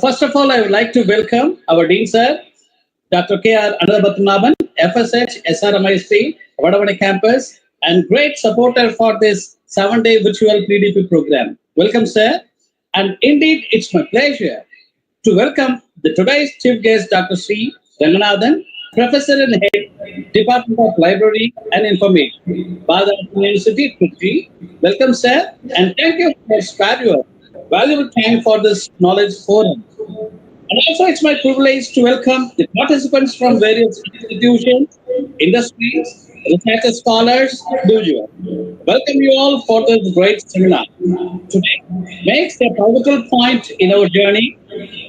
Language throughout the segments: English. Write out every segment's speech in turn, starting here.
First of all, I would like to welcome our Dean Sir, Dr. K.R. Anadabatnaban, FSH, SRMIC, Vadavani campus, and great supporter for this 7-day virtual PDP program. Welcome, sir. And indeed, it's my pleasure to welcome the today's chief guest, Dr. C. Ranganathan, Professor and Head, Department of Library and Information, Bhadar University, Trichy. Welcome, sir, and thank you for spare your valuable time for this knowledge forum. And also, it's my privilege to welcome the participants from various institutions, industries, research scholars, individuals. Welcome you all for this great seminar. Today makes a pivotal point in our journey.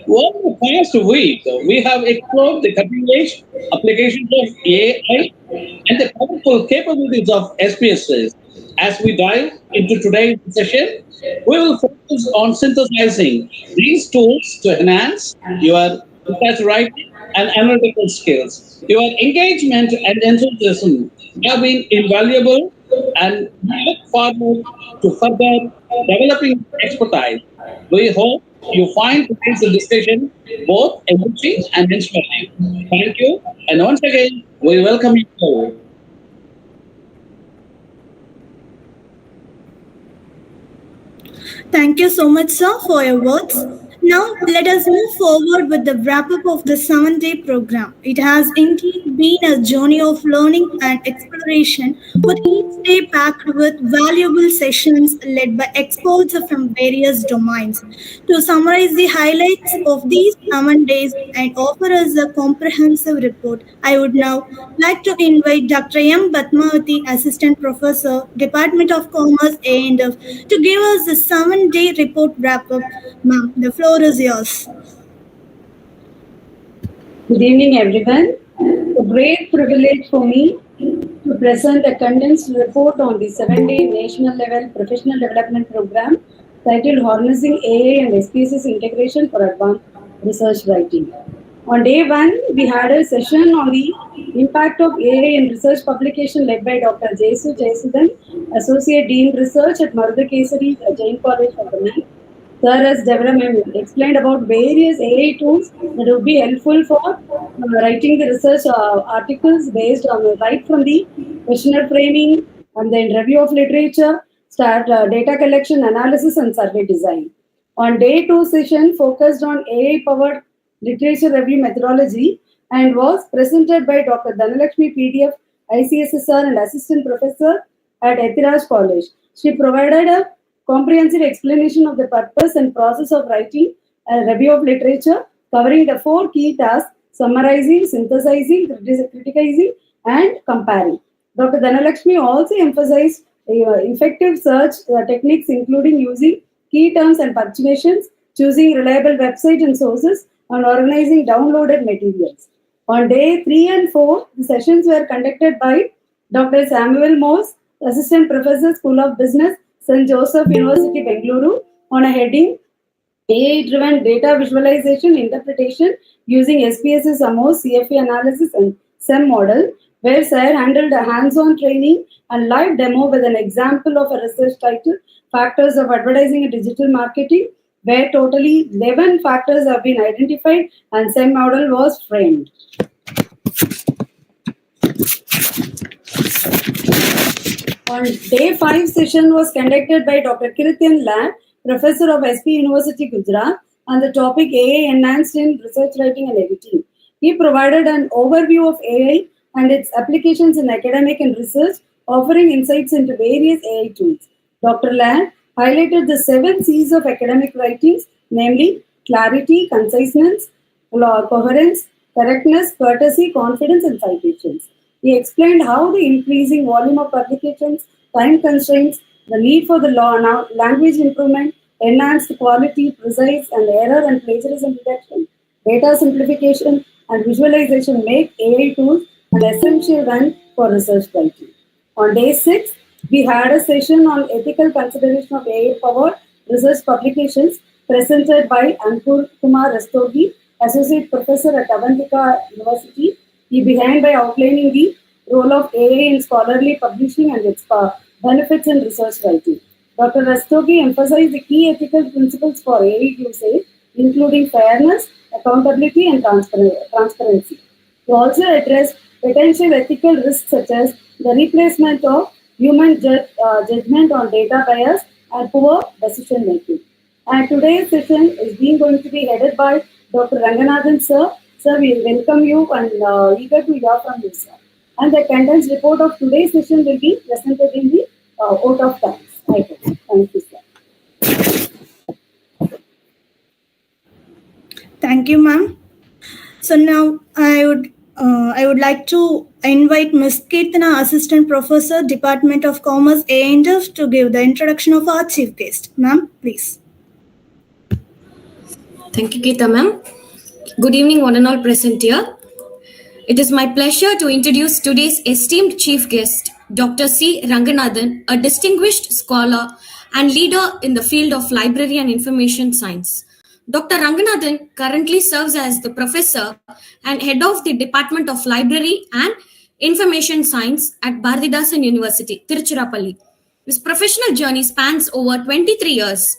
Over the past week, we have explored the cutting-edge applications of AI and the powerful capabilities of SPSS. As we dive into today's session, we will focus on synthesizing these tools to enhance your research writing and analytical skills. Your engagement and enthusiasm have been invaluable, and we look forward to further developing expertise. We hope you find today's discussion both enriching and inspiring. Thank you, and once again, we welcome you all. Thank you so much, sir, for your words. Now, let us move forward with the wrap up of the 7-day program. It has indeed been a journey of learning and exploration, with each day packed with valuable sessions led by experts from various domains. To summarize the highlights of these 7 days and offer us a comprehensive report, I would now like to invite Dr. M. Batmavati, Assistant Professor, Department of Commerce A&F, to give us the 7-day report wrap up. Ma'am, the floor is yours. Good evening, everyone. A great privilege for me to present a condensed report on the 7-day national level professional development program titled Harnessing AI and SPSS Integration for Advanced Research Writing. On day 1, we had a session on the impact of AI in research publication led by Dr. Jesu Jayasudan, Associate Dean Research at Marudakesari Jain College, Chennai. Sir has explained about various AI tools that would be helpful for writing the research articles based on right from the questionnaire framing and then review of literature, start data collection, analysis, and survey design. On day 2 session focused on AI-powered literature review methodology and was presented by Dr. Dhanalakshmi PDF, ICSSR and Assistant Professor at Ethiraj College. She provided a comprehensive explanation of the purpose and process of writing a review of literature, covering the 4 key tasks: summarizing, synthesizing, criticizing, and comparing. Dr. Dhanalakshmi also emphasized effective search techniques, including using key terms and punctuations, choosing reliable websites and sources, and organizing downloaded materials. On day 3 and 4, the sessions were conducted by Dr. Samuel Morse, Assistant Professor, School of Business, St. Joseph University, Bengaluru, on a heading AI-driven data visualization interpretation using SPSS, AMOS, CFA analysis, and SEM model, where Sir handled a hands-on training and live demo with an example of a research title, Factors of Advertising and Digital Marketing, where totally 11 factors have been identified and SEM model was framed. On day 5 session was conducted by Dr. Kirityan Land, Professor of SP University, Gujarat, on the topic AI enhanced in research writing and editing. He provided an overview of AI and its applications in academic and research, offering insights into various AI tools. Dr. Land highlighted the 7 C's of academic writings, namely clarity, conciseness, coherence, correctness, courtesy, confidence, and citations. He explained how the increasing volume of publications, time constraints, the need for the language improvement, enhanced quality, precise, and error and plagiarism detection, data simplification, and visualization make AI tools an essential one for research writing. On day 6, we had a session on ethical consideration of AI-powered research publications presented by Ankur Kumar Rastogi, Associate Professor at Avantika University. He began by outlining the role of AI in scholarly publishing and its benefits in research writing. Dr. Rastogi emphasized the key ethical principles for AI usage, including fairness, accountability, and transparency. To also address potential ethical risks such as the replacement of human judgment on data bias and poor decision making. And today's session is being going to be headed by Dr. Ranganathan sir. Sir, we welcome you and eager to hear from you, sir. And the condensed report of today's session will be presented in the vote of thanks. Thank you, sir. Thank you, ma'am. So now I would like to invite Ms. Kirtana, Assistant Professor, Department of Commerce, A&F, to give the introduction of our chief guest. Ma'am, please. Thank you, Geeta ma'am. Good evening, one and all present here. It is my pleasure to introduce today's esteemed chief guest, Dr. C. Ranganathan, a distinguished scholar and leader in the field of library and information science. Dr. Ranganathan currently serves as the professor and head of the Department of Library and Information Science at Bharathidasan University, Tiruchirappalli. His professional journey spans over 23 years,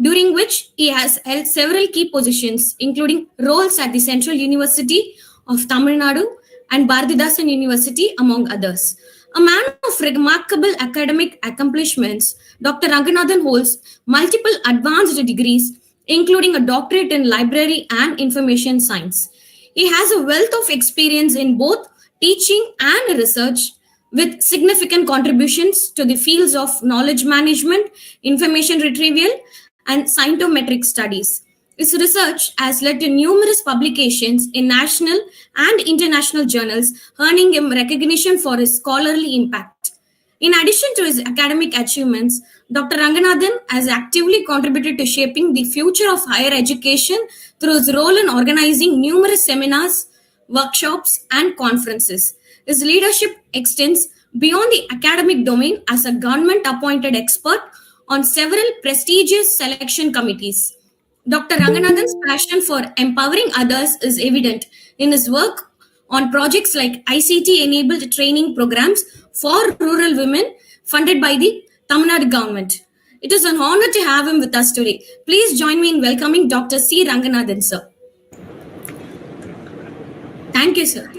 during which he has held several key positions, including roles at the Central University of Tamil Nadu and Bharathidasan University, among others. A man of remarkable academic accomplishments, Dr. Ranganathan holds multiple advanced degrees, including a doctorate in library and information science. He has a wealth of experience in both teaching and research, with significant contributions to the fields of knowledge management, information retrieval, and scientometric studies. His research has led to numerous publications in national and international journals, earning him recognition for his scholarly impact. In addition to his academic achievements, Dr. Ranganathan has actively contributed to shaping the future of higher education through his role in organizing numerous seminars, workshops, and conferences. His leadership extends beyond the academic domain as a government-appointed expert on several prestigious selection committees. Dr. Ranganathan's passion for empowering others is evident in his work on projects like ICT-enabled training programs for rural women funded by the Tamil Nadu government. It is an honor to have him with us today. Please join me in welcoming Dr. C. Ranganathan, sir. Thank you, sir.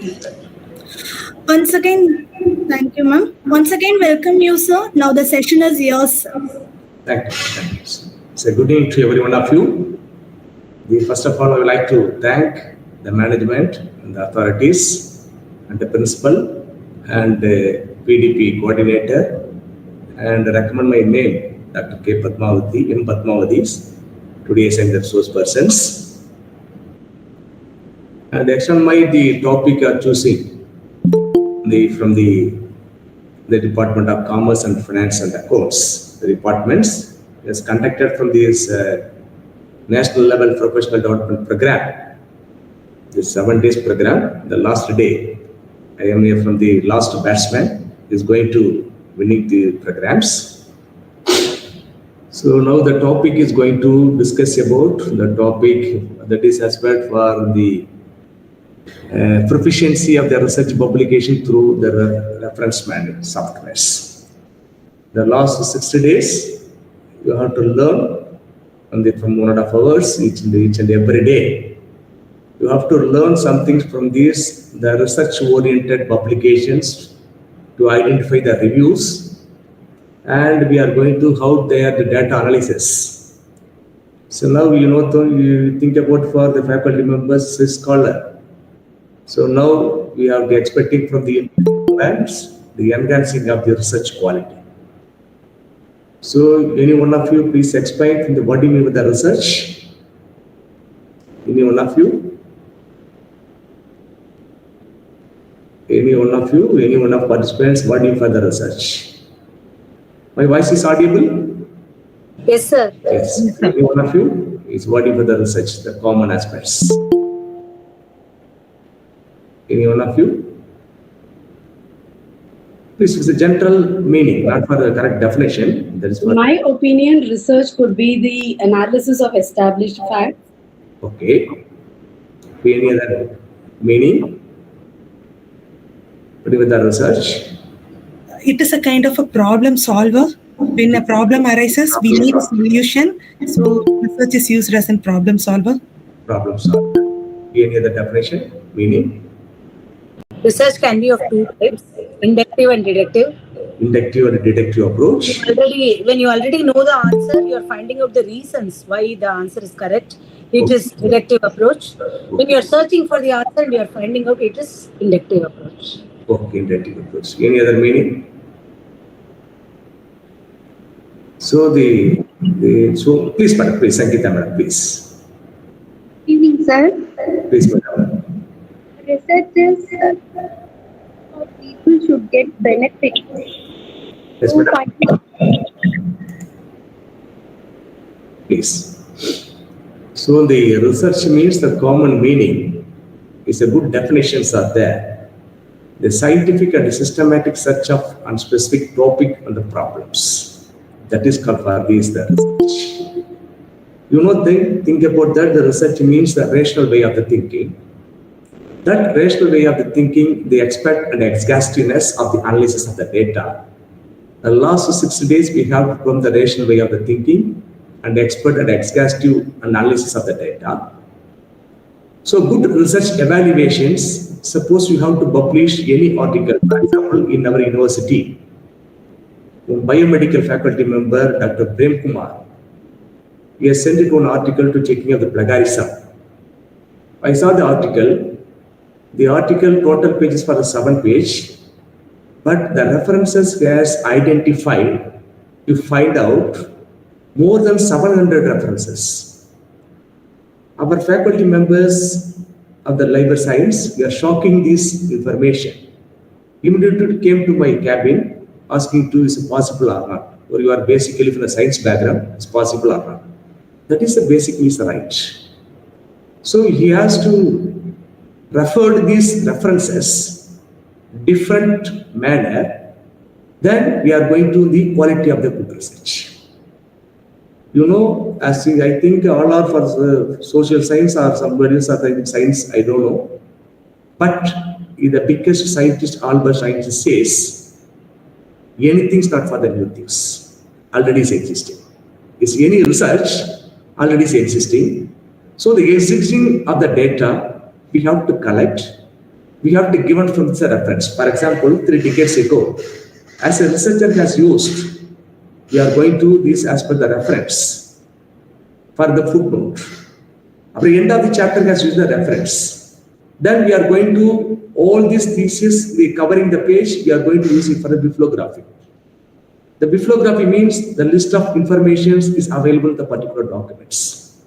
Once again, thank you, ma'am. Once again, welcome you, sir. Now the session is yours, sir. Thank you. So good evening to every one of you. First of all, I would like to thank the management and the authorities and the principal and the PDP coordinator, and recommend my name, Dr. K. Padmavati, M. Padmavati, today's and the source persons. And extend the topic you are choosing from the Department of Commerce and Finance and Accounts. The departments is conducted from this national level professional development program. This 7 days program, the last day, I am here from the last batsman is going to winning the programs. So now the topic is going to discuss about the topic that is as well for the proficiency of the research publication through the reference management softwares. The last 60 days, you have to learn from 1.5 hours each and every day. You have to learn something from these, the research-oriented publications, to identify the reviews, and we are going to how they are the data analysis. So now you think about for the faculty members, scholar. So now we are expecting from the programs the enhancing of the research quality. So any one of you please explain from the what do you mean with the research? Any one of you? Any one of participants, what do you mean for the research? My voice is audible? Yes, sir. Yes. Any one of you is what do you mean for the research, the common aspects? Any one of you? This is a general meaning, not for the correct definition. That is In my opinion, research could be the analysis of established facts. Okay. Any other meaning? What is the research? It is a kind of a problem solver When a problem arises, we need a solution. So research is used as a problem solver. Problem solver. Any other definition? Meaning? Research can be of two types, inductive and deductive. Inductive and deductive approach. When you already know the answer, you are finding out the reasons why the answer is correct. It is deductive approach. When you are searching for the answer and you are finding out, it is inductive approach. Okay, inductive approach. Any other meaning? So so please, madam, please, Sangeeta, madam, please. Good evening, sir. Please, madam. Research is how people should get benefit. Yes, madam. Please. So the research means the common meaning is a good definitions are there. The scientific and systematic search of on specific topic and the problems. That is called for this the research. You know, think about that. The research means the rational way of the thinking. That rational way of the thinking, they expect an exhaustiveness of the analysis of the data. The last 60 days, we have from the rational way of the thinking and expert and exhaustive analysis of the data. So good research evaluations, suppose you have to publish any article, for example, in our university. Biomedical faculty member, Dr. Prem Kumar, he has sent it one article to checking of the plagiarism. I saw the article. The article total pages for the 7th page, but the references he has identified to find out more than 700 references. Our faculty members of the library science, we are shocking this information. Immediately came to my cabin asking to is it possible or not, or you are basically from the science background, it's possible or not. That is the basically is the right. So he has to refer to these references different manner, then we are going to the quality of the good research. You know, as I think all are for social science or somebody else or science, I don't know. But the biggest scientist, Albert Einstein says, anything is not for the new things, already is existing. Is any research already is existing. So the existing of the data we have to collect, we have to give it from the reference. For example, 3 decades ago, as a researcher has used, we are going to this as per the reference for the footnote. At the end of the chapter has used the reference. Then we are going to all these thesis, we covering the page, we are going to use it for the bibliography. The bibliography means the list of information is available in the particular documents.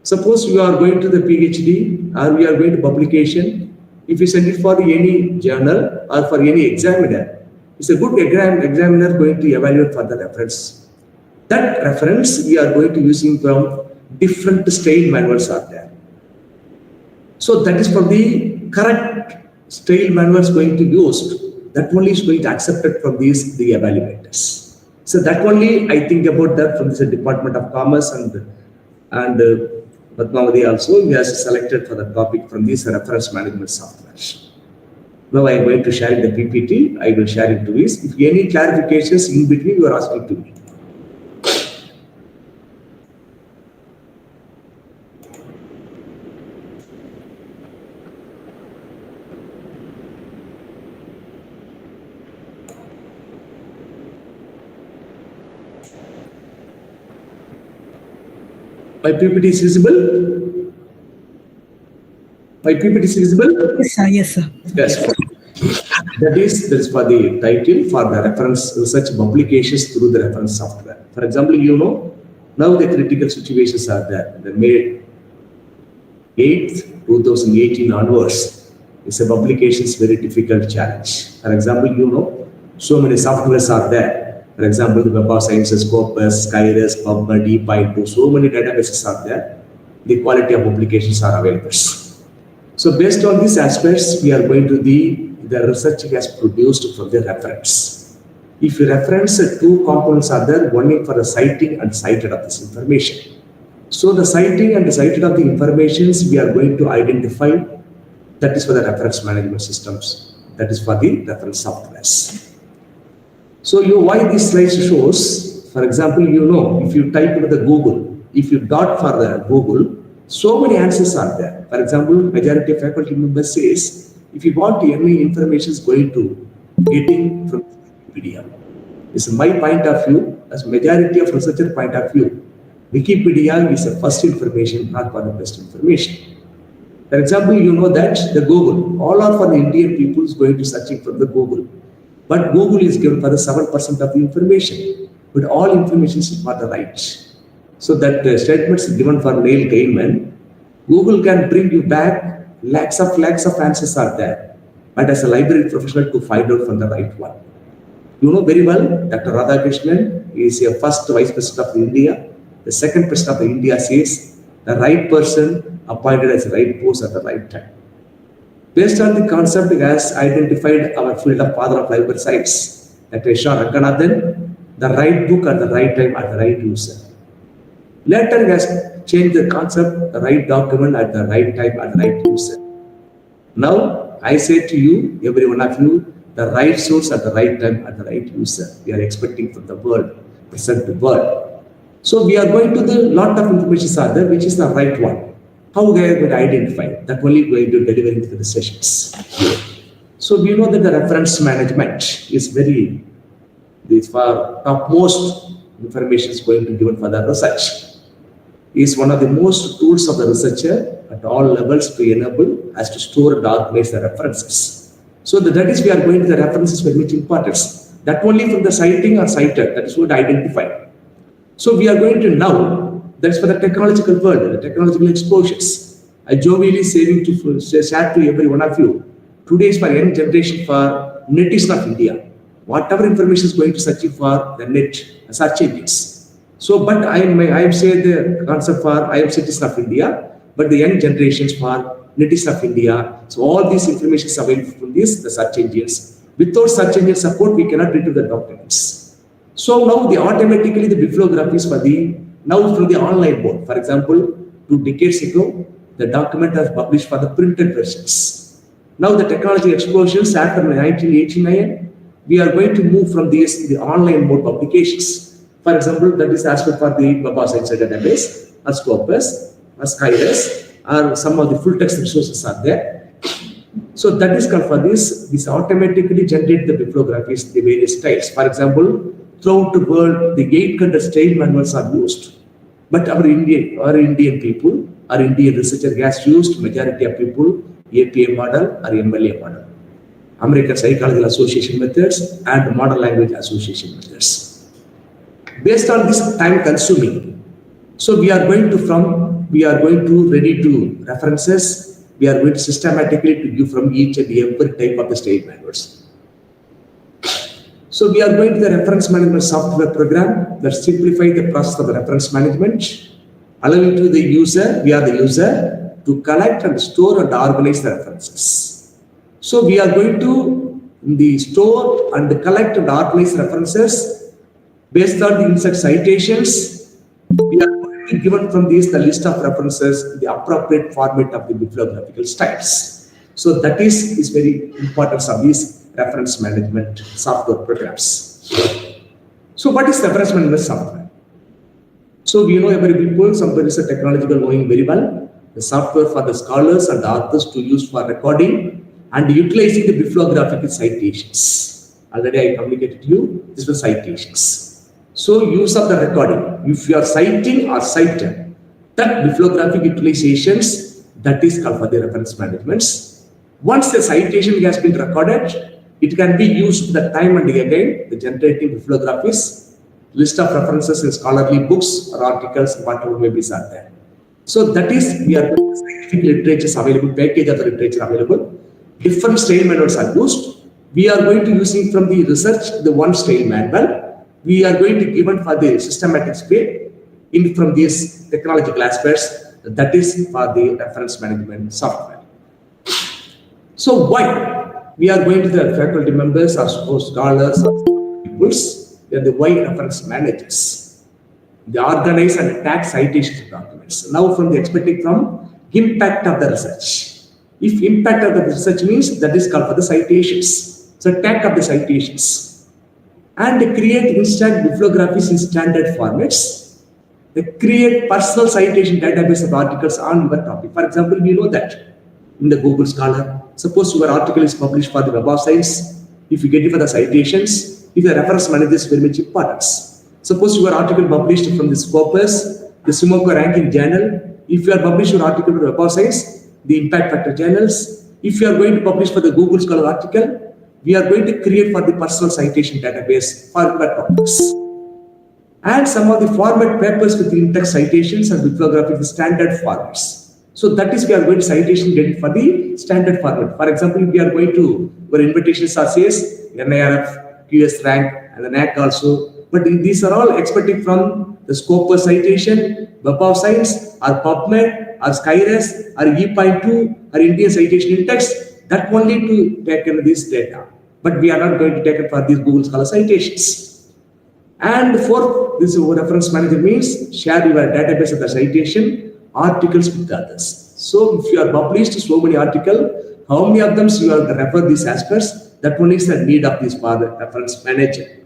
Suppose you are going to the PhD or we are going to publication, if you send it for any journal or for any examiner, it's a good examiner going to evaluate for the reference. That reference we are going to using from different style manuals are there. So that is for the correct style manuals going to use. That only is going to accept it from the evaluators. So that only I think about that from the Department of Commerce and Padmavati also he has selected for the topic from this reference management software. Now I am going to share the PPT. I will share it to this. If any clarifications in between, you are asking to me. My PPT is visible? My PPT is visible? Yes, sir. Yes. That is for the title for the reference research publications through the reference software. For example, you know, now the critical situations are there. The May 8th, 2018 onwards, it's a publications very difficult challenge. For example, you know, so many softwares are there. For example, the Web of Sciences, Scopus, Skyrus, PubMed, DeepInto, so many databases are there. The quality of publications are available. So based on these aspects, we are going to the research has produced from the reference. If you reference two components are there, one is for the citing and cited of this information. So the citing and the cited of the informations we are going to identify, that is for the reference management systems. That is for the reference softwares. So why this slide shows, for example, if you type into the Google, if you dot for the Google, so many answers are there. For example, majority of faculty members says, if you want any information is going to getting from Wikipedia. This is my point of view, as majority of researcher point of view. Wikipedia is the first information, not for the best information. For example, you know that the Google, all are for the Indian people is going to searching from the Google. But Google is given for the 7% of the information. But all information is not the right. So that statements given for Neil Gaiman, Google can bring you back lakhs of answers are there. But as a library professional to find out from the right one. You know very well, Dr. Radhakrishnan is a first Vice President of India. The second President of India says the right person appointed as the right post at the right time. Based on the concept, has identified our field of father of library science, that is Ranganathan, the right book at the right time at the right user. Later, he has changed the concept, the right document at the right time at the right user. Now, I say to you, every one of you, the right source at the right time at the right user. We are expecting from the world, present world. So we are going to the lot of information are there, which is the right one. How they are going to identify? That only going to deliver into the sessions. So we know that the reference management is very, this for topmost information is going to be given for the research. Is one of the most tools of the researcher at all levels to enable as to store and organize the references. So that is we are going to the references very much importance. That only from the citing or cited, that is what identified. So we are going to now, that's for the technological world, the technological exposures. I jovially saving to share to every one of you. Today is for young generation for netizen of India. Whatever information is going to search for the net, search engines. So, but I am saying the concept for I am citizen of India, but the young generations for netizen of India. So all these information is available from the search engines. Without search engine support, we cannot retrieve the documents. So now automatically the bibliographies for now from the online mode. For example, 2 decades ago, the document was published for the printed versions. Now the technology explosions after 1989, we are going to move from these the online mode publications. For example, that is aspect for the Web of Science database, or Scopus, or Skylus, or some of the full text resources are there. So that is called for this automatically generate the bibliographies, the various styles. For example, throughout the world, the 800 style manuals are used. But our Indian people, our Indian researcher has used majority of people APA model or MLA model. American Psychological Association methods and Modern Language Association methods. Based on this time consuming, so we are going to ready to references, we are going to systematically to give from each and every type of the state manuals. So we are going to the reference management software program that simplify the process of the reference management, allowing to the user, we are the user, to collect and store and organize the references. So we are going to store and collect and organize references based on the insert citations. We are going to given from these the list of references, the appropriate format of the bibliographical styles. So that is very important of these reference management software programs. So what is reference management software? So we know every people, somebody is a technological knowing very well. The software for the scholars and the authors to use for recording and utilizing the bibliographical citations. Already I communicated to you, this was citations. So use of the recording, if you are citing or cited, that bibliographic utilizations, that is called for the reference managements. Once the citation has been recorded, it can be used the time and again, the generating bibliographies, list of references in scholarly books or articles, whatever may be are there. So that is, we are scientific literature available, package of the literature available. Different style manuals are used. We are going to using from the research, the one style manual. We are going to given for the systematic way in from these technological aspects, that is for the reference management software. So why? We are going to the faculty members or scholars or peoples, they are the why reference managers. They organize and tag citations of documents. Now from the expecting from impact of the research. If impact of the research means that is called for the citations. So tag of the citations. and create instant bibliographies in standard formats. They create personal citation database of articles on your topic. For example, we know that in the Google Scholar, suppose your article is published for the Web of Science, if you get it for the citations, if the reference manager is very much important. Suppose your article published from the Scopus, the Simoco ranking journal, if you are published your article for Web of Science, the impact factor journals, if you are going to publish for the Google Scholar article, we are going to create for the personal citation database for your topics. And some of the format papers with in-text citations and bibliography in standard formats. So that is we are going to citation get it for the standard format. For example, we are going to, our invitations are says NIRF, QS rank, and the NAC also. But these are all expected from the Scopus citation, Web of Science, or PubMed, or Skyrest, or E.2, or Indian Citation Index. That only to take in this data. But we are not going to take it for these Google Scholar citations. And fourth, this reference manager means share your database of the citation articles with others. So if you are published so many articles, how many of them you are refer these aspects? That one is the need of this for the reference manager.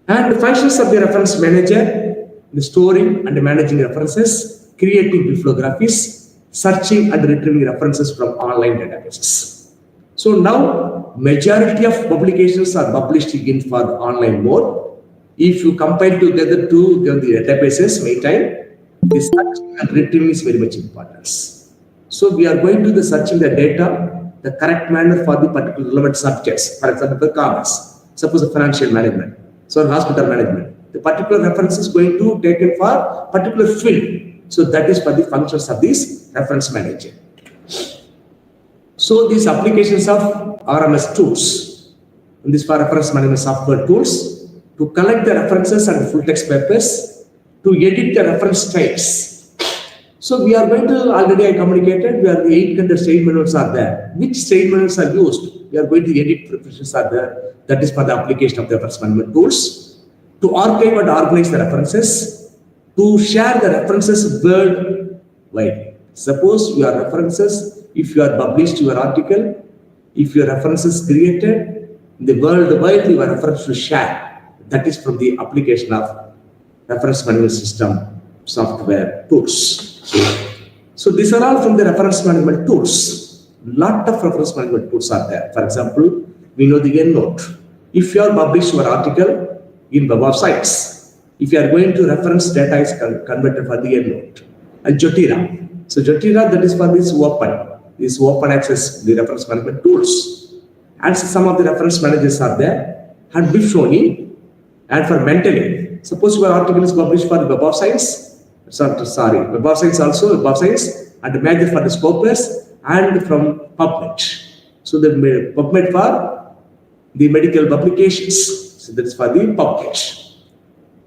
And the functions of the reference manager, the storing and managing references, creating bibliographies, searching and retrieving references from online databases. So now, majority of publications are published in for online mode. If you compile together to the databases, meantime, the searching and retrieving is very much important. So we are going to the searching the data, the correct manner for the particular relevant subjects. For example, the commerce, suppose the financial management, so hospital management. The particular reference is going to take in for particular field. So that is for the functions of this reference manager. So these applications of RMS tools, and this for reference management software tools, to collect the references and full text papers, to edit the reference styles. So we are going to, already I communicated, we are the 800 statements are there. Which statements are used? We are going to edit preferences are there. That is for the application of the reference management tools. To archive and organize the references, to share the references worldwide. Suppose your references, if you are published your article, if your references created, the worldwide your reference to share. That is from the application of reference management system software tools. So these are all from the reference management tools. Lot of reference management tools are there. For example, we know the EndNote. If you are published your article in Web of Science, if you are going to reference data is converted for the EndNote. And Jotira. So Jotira, that is for this open access, the reference management tools. And some of the reference managers are there. And Bifshoni, and for mentally, suppose your article is published for Web of Science, Web of Science also, Web of Science, and major for the Scopus, and from PubMed. So the PubMed for the medical publications. So that is for the PubMed.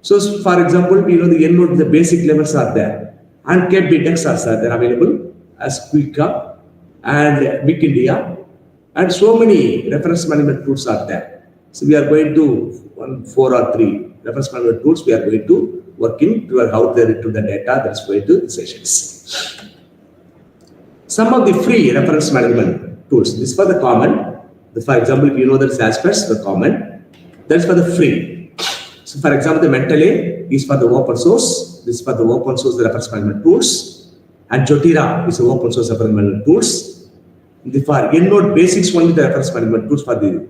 So for example, we know the EndNote, the basic levels are there. And KBTEX are there available as Quicka and Wikidia, and so many reference management tools are there. So we are going to 4 or 3 reference management tools we are going to work in to how they retrieve the data that's going to the sessions. Some of the free reference management tools, this is for the common. For example, if you know the aspects, the common, that's for the free. So for example, the Mentally is for the open source. This is for the open source the reference management tools, and Jotira is the open source reference management tools. For EndNote basics only the reference management tools for the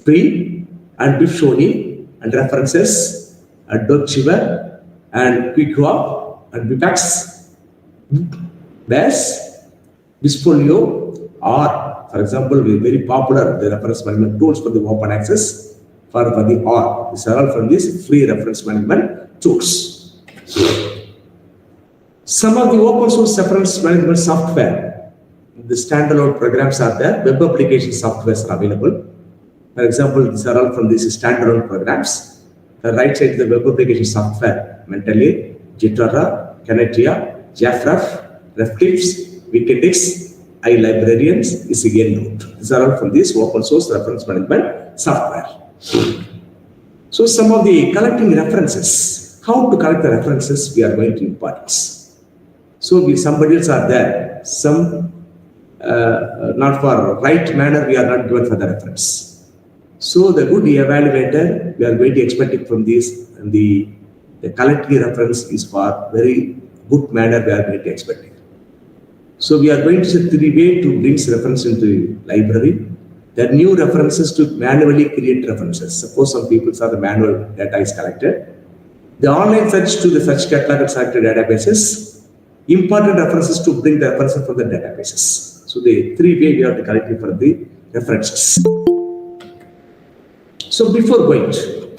free, and Bifshoni and references, and Docchiver and Quickwa and Bipax, BAS, Bisfolio, or for example, very popular the reference management tools for the open access for the OR. These are all from these free reference management tools. Some of the open source reference management software, the standalone programs are there, web application softwares are available. For example, these are all from these standalone programs. The right side is the web application software, Mentally, Jitara, Canatia, Jaffraf, Reftips, Wikidix, iLibrarians, is EndNote. These are all from this open source reference management software. So some of the collecting references. How to collect the references we are going to impart. So somebody else are there. Some not for right manner we are not given for the reference. So the good evaluator, we are going to expect it from this, and the collecting reference is for very good manner we are going to expect it. So we are going to see 3 ways to bring reference into library. There are new references to manually create references. Suppose some people saw the manual data is collected. The online search to the search catalog and selected databases. Important references to bring the references from the databases. So the 3 ways we have to collect it for the references. So before going to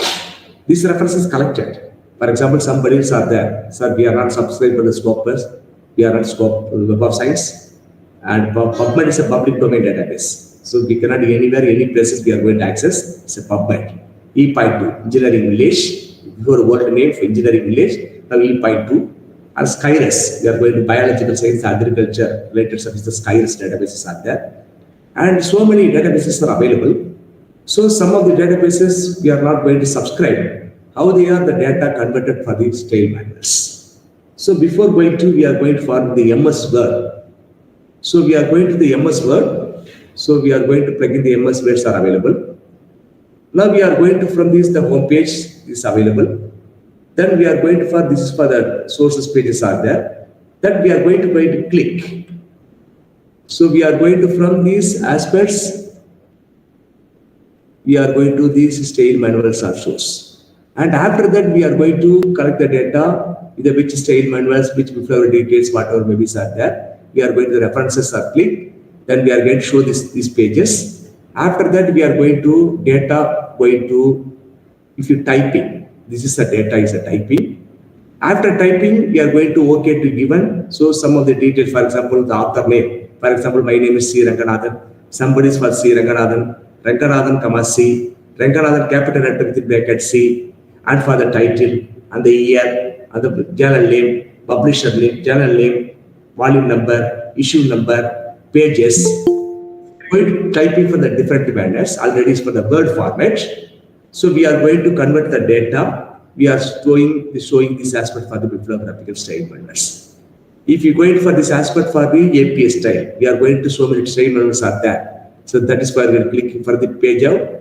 these references collected, for example, some bodies are there. Sir, we are not subscribed to the Scopus, we are not Web of Science, and PubMed is a public domain database. So we cannot anywhere, any places we are going to access. It's a PubMed. E.2, Engineering Village. Before word name for Engineering Village, now E.2. And Skyrus, we are going to biological science, agriculture related services. Skyrus databases are there. And so many databases are available. So some of the databases we are not going to subscribe. How they are the data converted for the style manuals. So before going to, we are going for the MS Word. So we are going to the MS Word. So we are going to plug in the MS Words are available. Now we are going to, from this, the home page is available. Then we are going to, for this is for the sources pages are there. Then we are going to click. So we are going to, from these aspects, we are going to these style manuals or source. And after that, we are going to collect the data, either which style manuals, which bibliography details, whatever maybe are there. We are going to the references are click. Then we are going to show these pages. After that, we are going to data, if you typing, this is the data is a typing. After typing, we are going to OK to given. So some of the details, for example, the author name. For example, my name is C. Ranganathan. Somebody is for C. Ranganathan. Ranganathan, comma C. Ranganathan capital letter with bracket C. And for the title and the year and the journal name, publisher name, journal name, volume number, issue number, pages. Going to typing for the different banners. Already is for the Word format. So we are going to convert the data. We are showing this aspect for the bibliographical style manuals. If you go in for this aspect for the APA style, we are going to so many style manuals are there. So that is why we are clicking for the page out.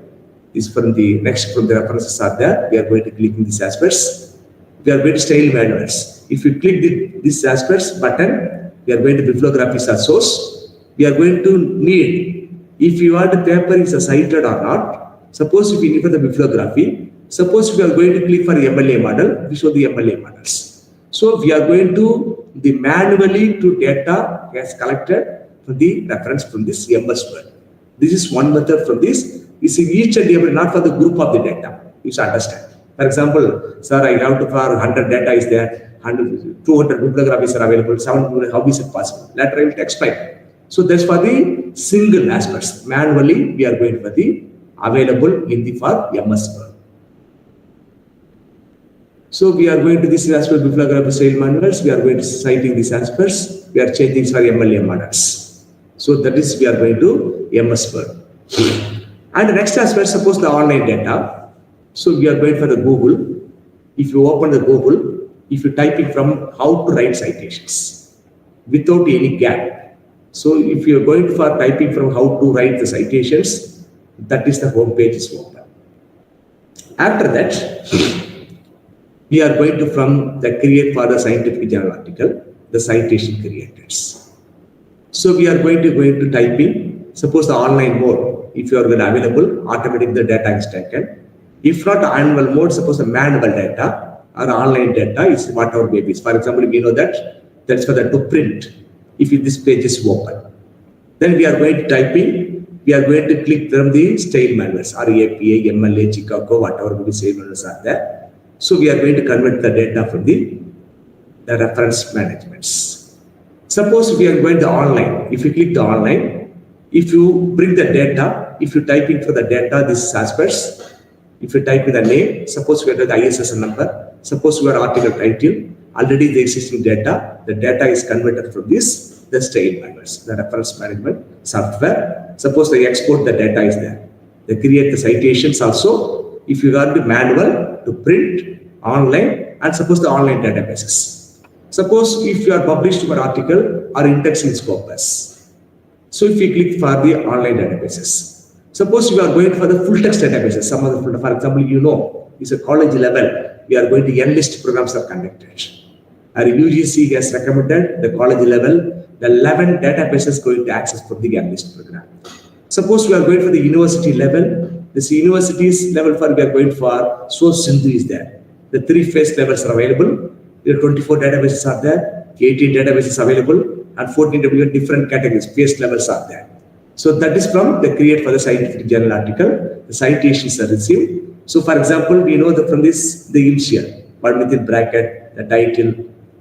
Is from the next from the references are there. We are going to click in these aspects. We are going to style manuals. If you click this aspects button, we are going to bibliographies or source. We are going to need, if you are the paper is cited or not. Suppose if you need for the bibliography, suppose we are going to click for the MLA model, we show the MLA models. So we are going to the manually to data gets collected from the reference from this MS Word. This is one method from this. Is each and every, not for the group of the data. You should understand. For example, sir, I have to for 100 data is there, 200 bibliographies are available, 700, how is it possible? Later I will explain. So that's for the single aspects. Manually, we are going for the available in the for MS Word. So we are going to this aspect bibliography style manuals. We are going to citing these aspects. We are changing for MLA models. So that is we are going to MS Word. And the next aspect, suppose the online data. So we are going for the Google. If you open the Google, if you type it from how to write citations without any gap. So if you are going for typing from how to write the citations, that is the home page is open. After that, we are going to from the create for the scientific journal article, the citation creators. So we are going to typing, suppose the online mode. If you are available, automatically the data is taken. If not annual mode, suppose the manual data or online data is whatever maybe. For example, we know that that's for the to print. If this page is open, then we are going to typing. We are going to click from the style manuals, or APA, MLA, Chicago, whatever maybe style manuals are there. So we are going to convert the data from the reference managements. Suppose we are going to online. If you click the online, if you bring the data, if you type in for the data, this aspects, if you type in the name, suppose we are the ISSN number, suppose we are article title, already the existing data, the data is converted from this, the style manuals, the reference management software. Suppose they export the data is there. They create the citations also. If you got the manual to print online, and suppose the online databases. Suppose if you are published your article or index in Scopus. So if you click for the online databases. Suppose you are going for the full text databases. Some of the, for example, it's a college level. We are going to enlist programs are conducted. Our UGC has recommended the college level, the 11 databases going to access for the enlist program. Suppose we are going for the university level. This university's level we are going for source Sindhu is there. The 3 phase levels are available. There are 24 databases are there, 18 databases available, and 14 different categories, phase levels are there. So that is from the create for the scientific journal article. The citations are received. So for example, we know that from this, the initial, but within bracket, the title,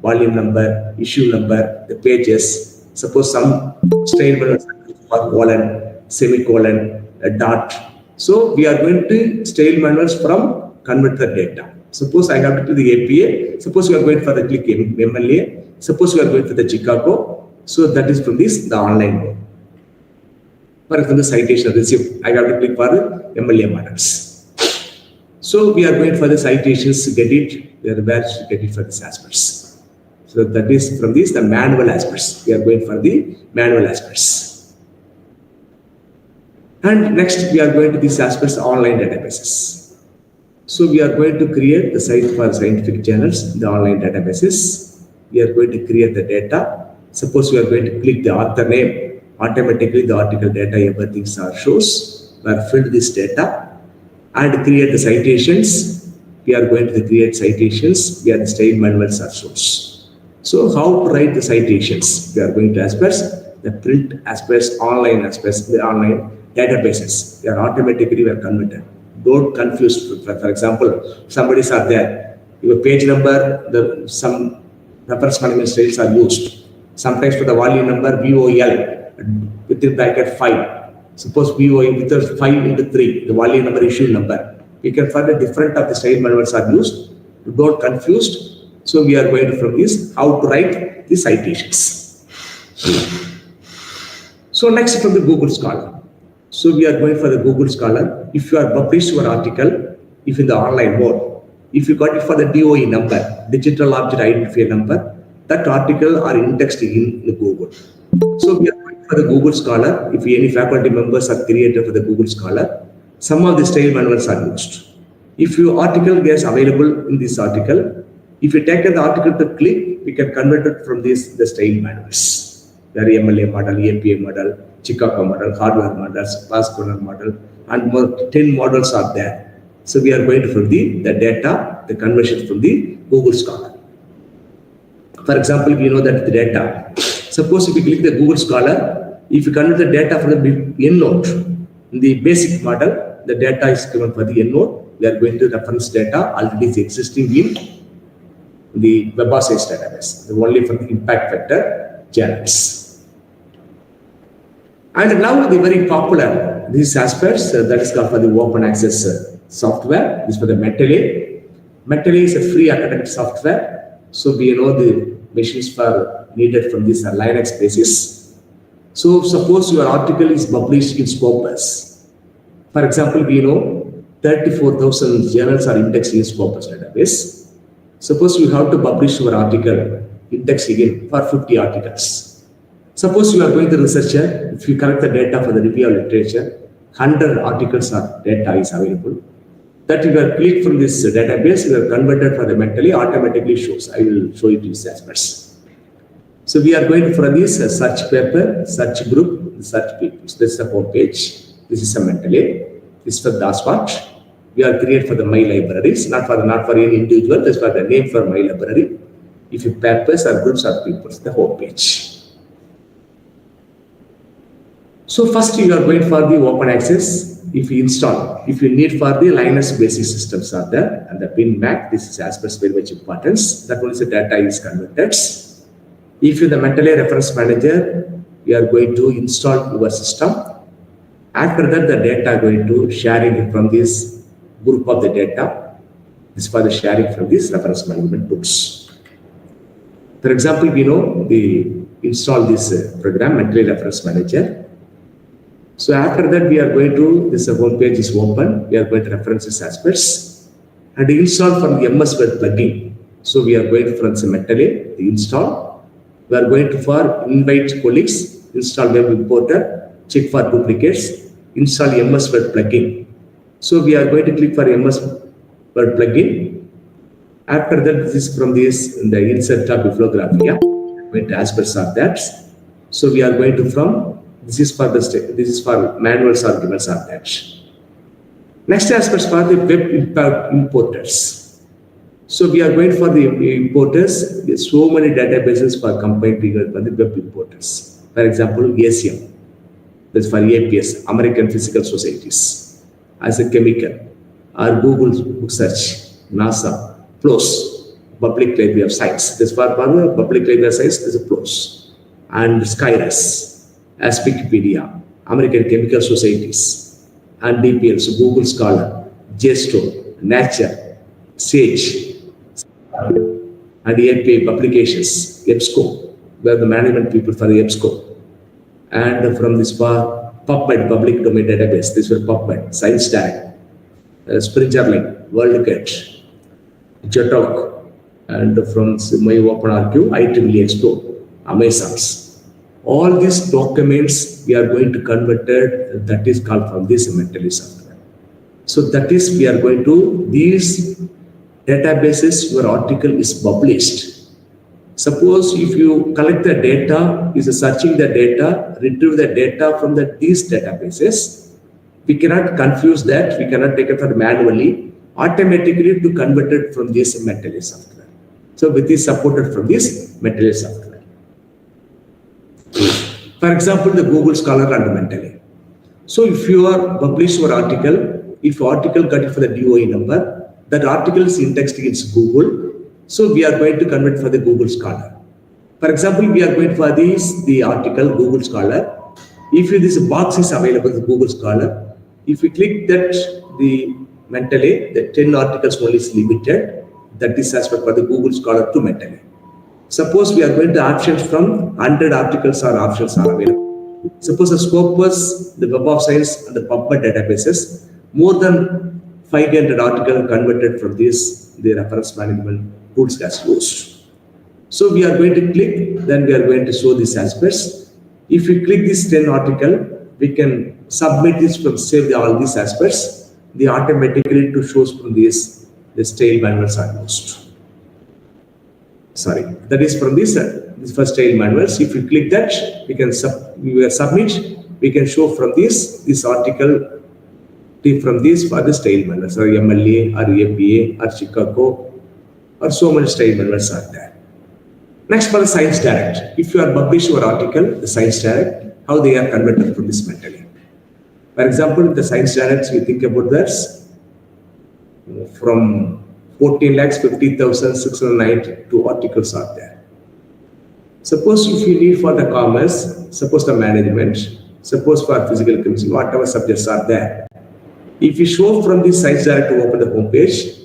volume number, issue number, the pages. Suppose some style manuals are colon, semicolon, a dot. So we are going to style manuals from convert the data. Suppose I have to do the APA. Suppose we are going for the click MLA. Suppose we are going for the Chicago. So that is from this, the online mode. For example, the citation receipt, I have to click for the MLA models. So we are going for the citations to get it, where to get it for these aspects. So that is from this, the manual aspects. We are going for the manual aspects. And next, we are going to these aspects, online databases. So we are going to create the site for scientific journals, the online databases. We are going to create the data. Suppose we are going to click the author name. Automatically the article data, everything shows. We have filled this data and create the citations. We are going to create citations where the style manuals are shows. So how to write the citations? We are going to aspects, the print aspects, online aspects, the online databases. They are automatically converted. Don't confuse. For example, somebody's are there. Your page number, some reference management styles are used. Sometimes for the volume number, VOL. Within bracket 5. Suppose VOE with 5 into 3, the volume number, issue number. We can find a different of the style manuals are used. Don't confused. So we are going to from this how to write the citations. So next from the Google Scholar. So we are going for the Google Scholar. If you are published your article, if in the online mode, if you got it for the DOE number, digital object identifier number, that article are indexed in the Google. So we are going for the Google Scholar. If any faculty members are created for the Google Scholar, some of the style manuals are used. If your article gets available in this article, if you take the article to click, we can convert it from the style manuals. The MLA model, APA model, Chicago model, hardware models, class corner model, and more 10 models are there. So we are going to from the data, the conversion from the Google Scholar. For example, we know that the data. Suppose if you click the Google Scholar, if you convert the data from the EndNote, in the basic model, the data is given for the EndNote. We are going to reference data already is existing in the web-based database, only for the impact vector journals. And now the very popular, these aspects, that is called for the open access software. This is for the Mentaley. Mentaley is a free academic software. So we know the machines for needed from this Linux basis. So suppose your article is published in Scopus. For example, we know 34,000 journals are indexed in Scopus database. Suppose you have to publish your article, index again for 50 articles. Suppose you are going to researcher, if you collect the data for the review of literature, 100 articles or data is available. That you are click from this database, you are converted for the Mentaley, automatically shows. I will show you these aspects. So we are going for this search paper, search group, search people. So this is the home page. This is a Mentaley. This is for Daswatch. We are create for the my libraries, not for any individual. This is for the name for my library. If you papers or groups or people, the home page. So first you are going for the open access. If you install, if you need for the Linux basic systems are there, and the pin Mac, this is as per very much importance. That only the data is converted. If you the Mentaley reference manager, you are going to install your system. After that, the data going to sharing from this group of the data. This is for the sharing from this reference management tools. For example, we know we install this program, Mentaley reference manager. So after that, we are going to, this home page is open. We are going to reference this aspects and install from the MS Word plugin. So we are going to from the Mentaley, the install. We are going to for invite colleagues, install web importer, check for duplicates, install MS Word plugin. So we are going to click for MS Word plugin. After that, this is from this in the insert tab bibliography. Yeah, going to aspects of that. So we are going to from this is for the this is for manuals arguments of that. Next aspects for the web importers. So we are going for the importers. There's so many databases for combining for the web importers. For example, ACM. That's for APS, American Physical Societies. As a chemical, or Google Book Search, NASA, PLOS, Public Library of Science. This for Public Library of Science is a PLOS. And Skyrus, as Wikipedia, American Chemical Societies, and DPL, so Google Scholar, JSTOR, Nature, Sage, and APA publications, EBSCO, where the management people for the EBSCO. And from this far, PubMed, public domain database, this was PubMed, Science Direct, Springerlink, WorldCat, JETOC, and from my OpenRQ, IEEE Explore, Amazons. All these documents we are going to convert it, that is called from this mentally software. So that is we are going to these databases your article is published. Suppose if you collect the data, is searching the data, retrieve the data from these databases, we cannot confuse that, we cannot take it manually, automatically to convert it from this mentally software. So with this supported from this mentally software. For example, the Google Scholar and mentally. So if you are publish your article, if your article got it for the DOE number, that article is indexed against Google. So we are going to convert for the Google Scholar. For example, we are going for the article Google Scholar. If this box is available with Google Scholar, if we click that the mentally, the 10 articles only is limited. That is as per the Google Scholar to mentally. Suppose we are going to options from 100 articles or options are available. Suppose the Scopus, the Web of Science, and the PubMed databases, more than 500 articles converted from this, the reference management tools as used. So we are going to click, then we are going to show these aspects. If we click this 10 article, we can submit this from save all these aspects. They automatically to shows from this tail manuals are used. Sorry, that is from this first tail manuals. If you click that, we can submit. We can show from this article from this for the tail manuals or MLA or APA or Chicago or so many tail manuals are there. Next for the Science Direct. If you are publish your article, the Science Direct, how they are converted from this mentally. For example, the Science Direct, we think about this from 14,50,692 articles are there. Suppose if you need for the commerce, suppose the management, suppose for physical chemistry, whatever subjects are there. If you show from this Science Direct to open the home page,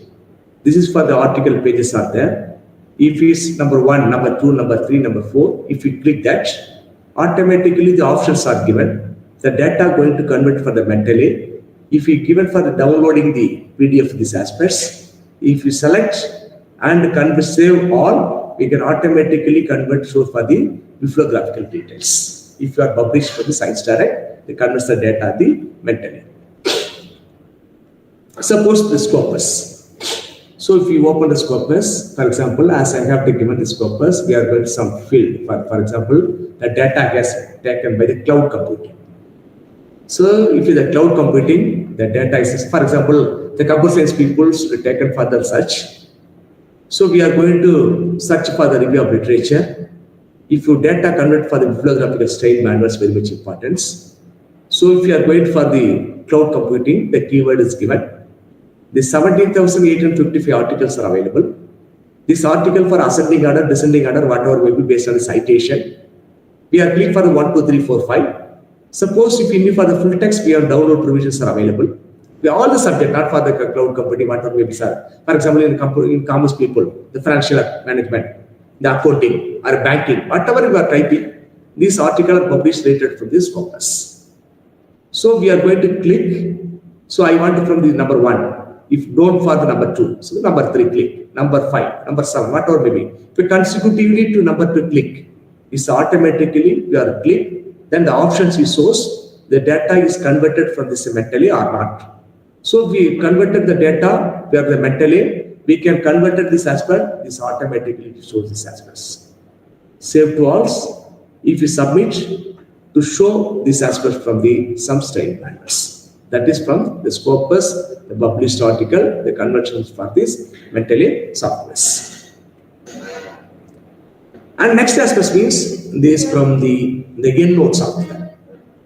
this is for the article pages are there. If it's number 1, number 2, number 3, number 4, if you click that, automatically the options are given. The data going to convert for the mentally. If you given for the downloading the PDF of these aspects, if you select and save all, we can automatically convert show for the bibliographical details. If you are published for the Science Direct, they convert the data the mentally. Suppose the Scopus. So if you open the Scopus, for example, as I have given the Scopus, we are going to some field. For example, the data has taken by the cloud computing. So if it is the cloud computing, the data is, for example, the computer science people taken further search. So we are going to search for the review of literature. If your data convert for the bibliographical style manuals, very much importance. So if you are going for the cloud computing, the keyword is given. The 17,855 articles are available. This article for ascending order, descending order, whatever will be based on the citation. We are click for the 1, 2, 3, 4, 5. Suppose if you need for the full text, we have download provisions are available. We all the subject, not for the cloud computing, whatever may be, sir. For example, in commerce people, the financial management, the accounting or banking, whatever you are typing, these articles are published rated from this Scopus. So we are going to click. So I want from the number 1. If don't for the number 2, so number 3 click, number 5, number 7, whatever may be. If you consecutively to number 2 click, it's automatically you are click, then the options you source, the data is converted from this mentally or not. So we converted the data where the mentally, we can convert this aspect, this automatically shows this aspects. Save to all. If you submit to show this aspect from the some style manuals. That is from the Scopus, the published article, the conversions for this mentally softwares. And next aspect means this from the EndNote software.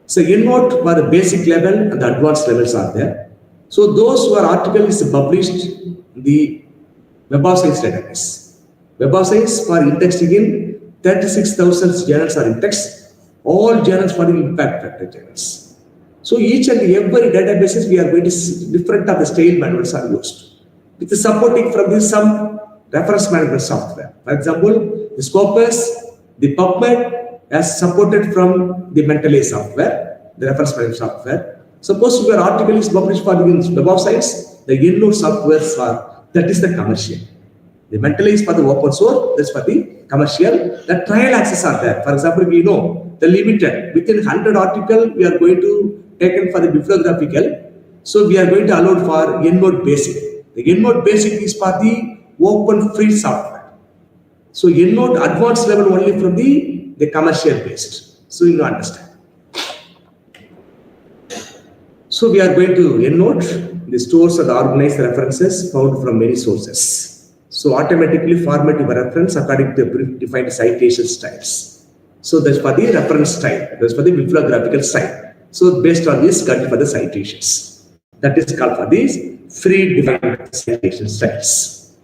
So EndNote for the basic level and the advanced levels are there. So those who are article is published the Web of Science database. Web of Science for indexing in 36,000 journals are indexed. All journals for the impact factor journals. So each and every databases we are going to see different of the style manuals are used. With the supporting from this some reference management software. For example, the Scopus, the PubMed as supported from the Mentally software, the reference management software. Suppose your article is published for the Web of Science, the EndNote softwares are, that is the commercial. The Mentally is for the open source, that's for the commercial. The trial access are there. For example, we know the limited, within 100 article, we are going to take for the bibliographical. So we are going to allow for EndNote Basic. The EndNote Basic is for the open free software. So EndNote advanced level only from the commercial based. So you understand. So we are going to EndNote, the stores and organize the references found from many sources. So automatically format your reference according to predefined citation styles. So that's for the reference style, that's for the bibliographical style. So based on this, got for the citations. That is called for these free defined citation styles.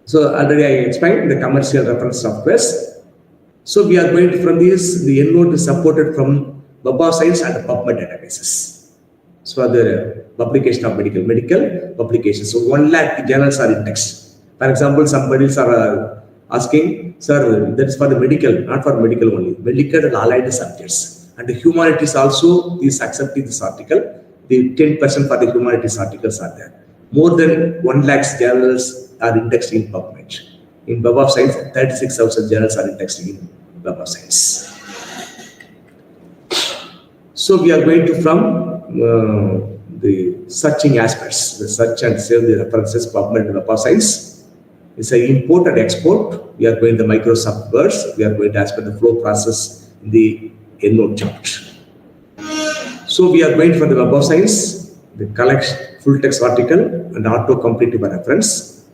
So already I explained the commercial reference softwares. So we are going to, from this, the EndNote is supported from Web of Science and the PubMed databases. So the publication of medical publications. So 1 lakh journals are indexed. For example, somebody are asking, sir, that is for the medical, not for medical only, medical and allied subjects. And the humanities also is accepting this article. The 10% for the humanities articles are there. More than 1 lakh journals are indexed in PubMed. In Web of Science, 36,000 journals are indexed in Web of Science. So we are going to from the searching aspects, the search and save the references, PubMed, Web of Science. It's an import and export. We are going to Microsoft Word. We are going to as per the flow process in the EndNote chart. So we are going for the Web of Science, the collect full text article and auto complete your reference.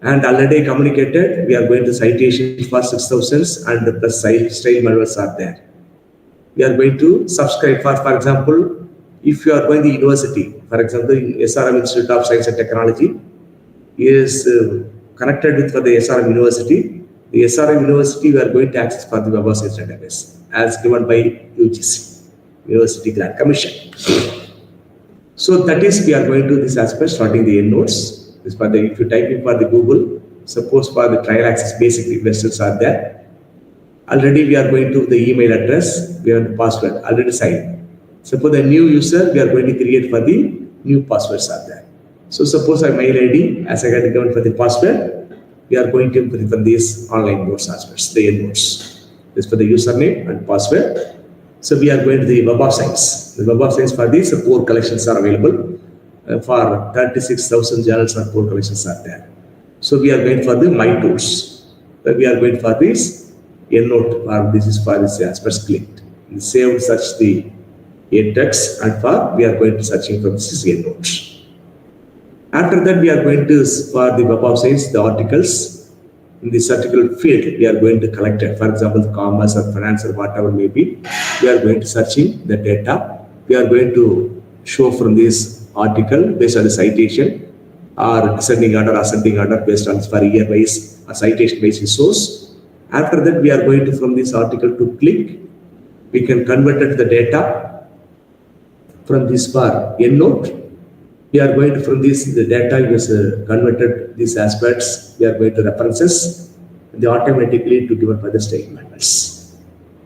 And already communicated, we are going to citation for 6,000 and plus style manuals are there. We are going to subscribe for example, if you are going to university, for example, in SRM Institute of Science and Technology is connected with for the SRM University. The SRM University we are going to access for the Web of Science database as given by UGC, University Grant Commission. So that is we are going to this aspect starting the EndNotes. This for the, if you type in for the Google, suppose for the trial access basic questions are there. Already we are going to the email address, we have the password already signed. Suppose the new user we are going to create for the new passwords are there. So suppose I mail ID as I got given for the password, we are going to put from these online notes aspects, the EndNotes. This for the username and password. So we are going to the Web of Science. The Web of Science for these core collections are available. For 36,000 journals and core collections are there. So we are going for the My Tools. We are going for this EndNote, or this is for this aspects clicked. Save search the text and for we are going to searching for this is EndNote. After that, we are going to, for the Web of Science, the articles, in this article field, we are going to collect it. For example, the commerce or finance or whatever may be, we are going to searching the data. We are going to show from this article based on the citation or descending order, ascending order based on for year wise or citation based source. After that, we are going to from this article to click. We can convert it the data from this for EndNote. We are going to from this the data is converted these aspects. We are going to references. They automatically to given by the style manuals.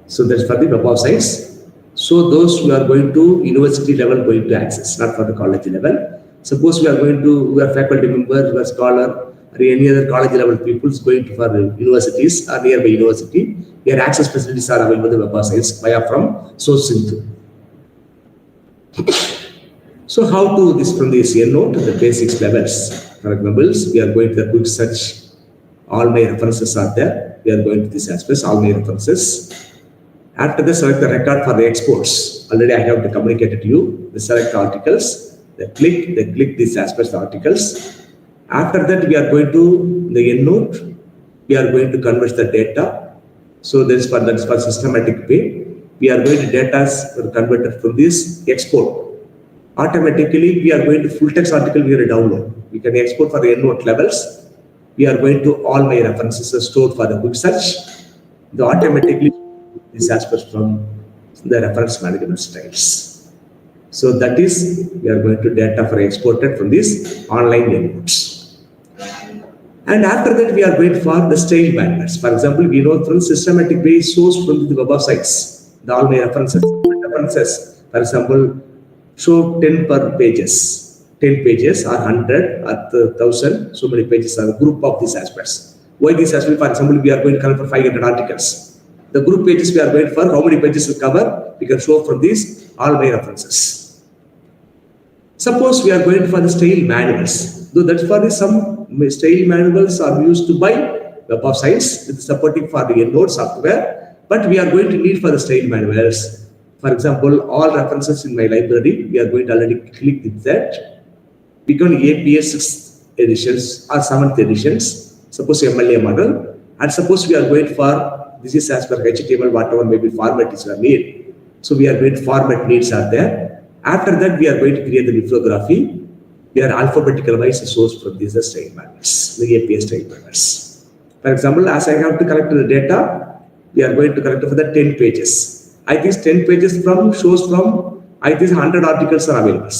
So that's for the Web of Science. So those who are going to university level going to access, not for the college level. Suppose we are going to, we are faculty member, we are scholar, or any other college level people going to for universities or nearby university. Their access facilities are available in the Web of Science via from source into. So how to this from this EndNote, the basics levels. For example, we are going to the quick search. All my references are there. We are going to this aspect, all my references. After this, select the record for the exports. Already I have communicated to you. The select articles. They click these aspects articles. After that, we are going to the EndNote. We are going to convert the data. So that is for systematic way. We are going to data converted from this export. Automatically, we are going to full text article we are download. We can export for the EndNote levels. We are going to all my references are stored for the quick search. The automatically this aspect from the reference management styles. So that is we are going to data for exported from this online EndNotes. And after that, we are going for the style manuals. For example, we know from systematic way source from the web sites. The all my references. For example, show 10 per pages. 10 pages or 100 or 1000, so many pages are a group of these aspects. Why these aspects? For example, we are going to cover for 500 articles. The group pages we are going for how many pages will cover, we can show from these all my references. Suppose we are going for the style manuals. Though that's for some style manuals are used to buy Web of Science with supporting for the EndNote software, but we are going to need for the style manuals. For example, all references in my library, we are going to already click with that. We can APS 6th editions or 7th editions, suppose MLA model, and suppose we are going for, this is as per HTML, whatever maybe format is need. So we are going to format needs are there. After that, we are going to create the bibliography. We are alphabetical wise source from these style manuals, the APS style manuals. For example, as I have to collect the data, we are going to collect for the 10 pages. I think 10 pages from shows from, I think 100 articles are available.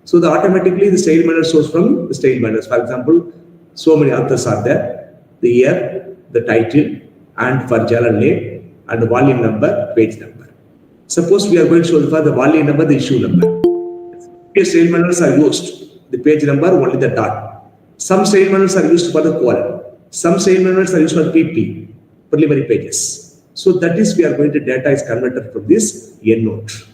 So the automatically the style manual source from the style manuals. For example, so many authors are there, the year, the title, and for journal name, and the volume number, page number. Suppose we are going to show for the volume number, the issue number. Style manuals are used, the page number, only the dot. Some style manuals are used for the column. Some style manuals are used for PP, preliminary pages. So that is we are going to data is converted from this EndNote.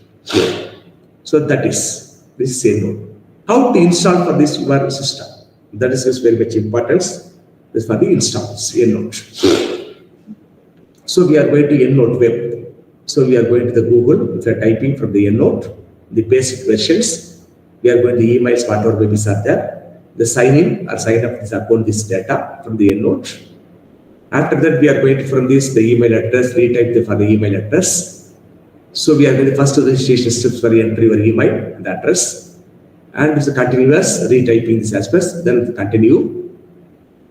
So that is. This is EndNote. How to install for this your system? That is very much important. This is for the installs, EndNote. So we are going to EndNote web. So we are going to the Google. If you are typing from the EndNote, the basic versions, we are going to emails, whatever babies are there. The sign in or sign up this account, this data from the EndNote. After that, we are going to from this the email address, retype for the email address. So we are going to first registration steps for enter your email and address, and it's a continuous retyping these aspects. Then continue.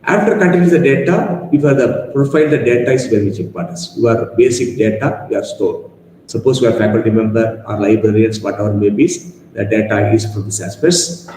After continuing the data, if you have the profile, the data is very much important. Your basic data you are stored. Suppose you are faculty member or librarians, whatever may be, the data is from these aspects.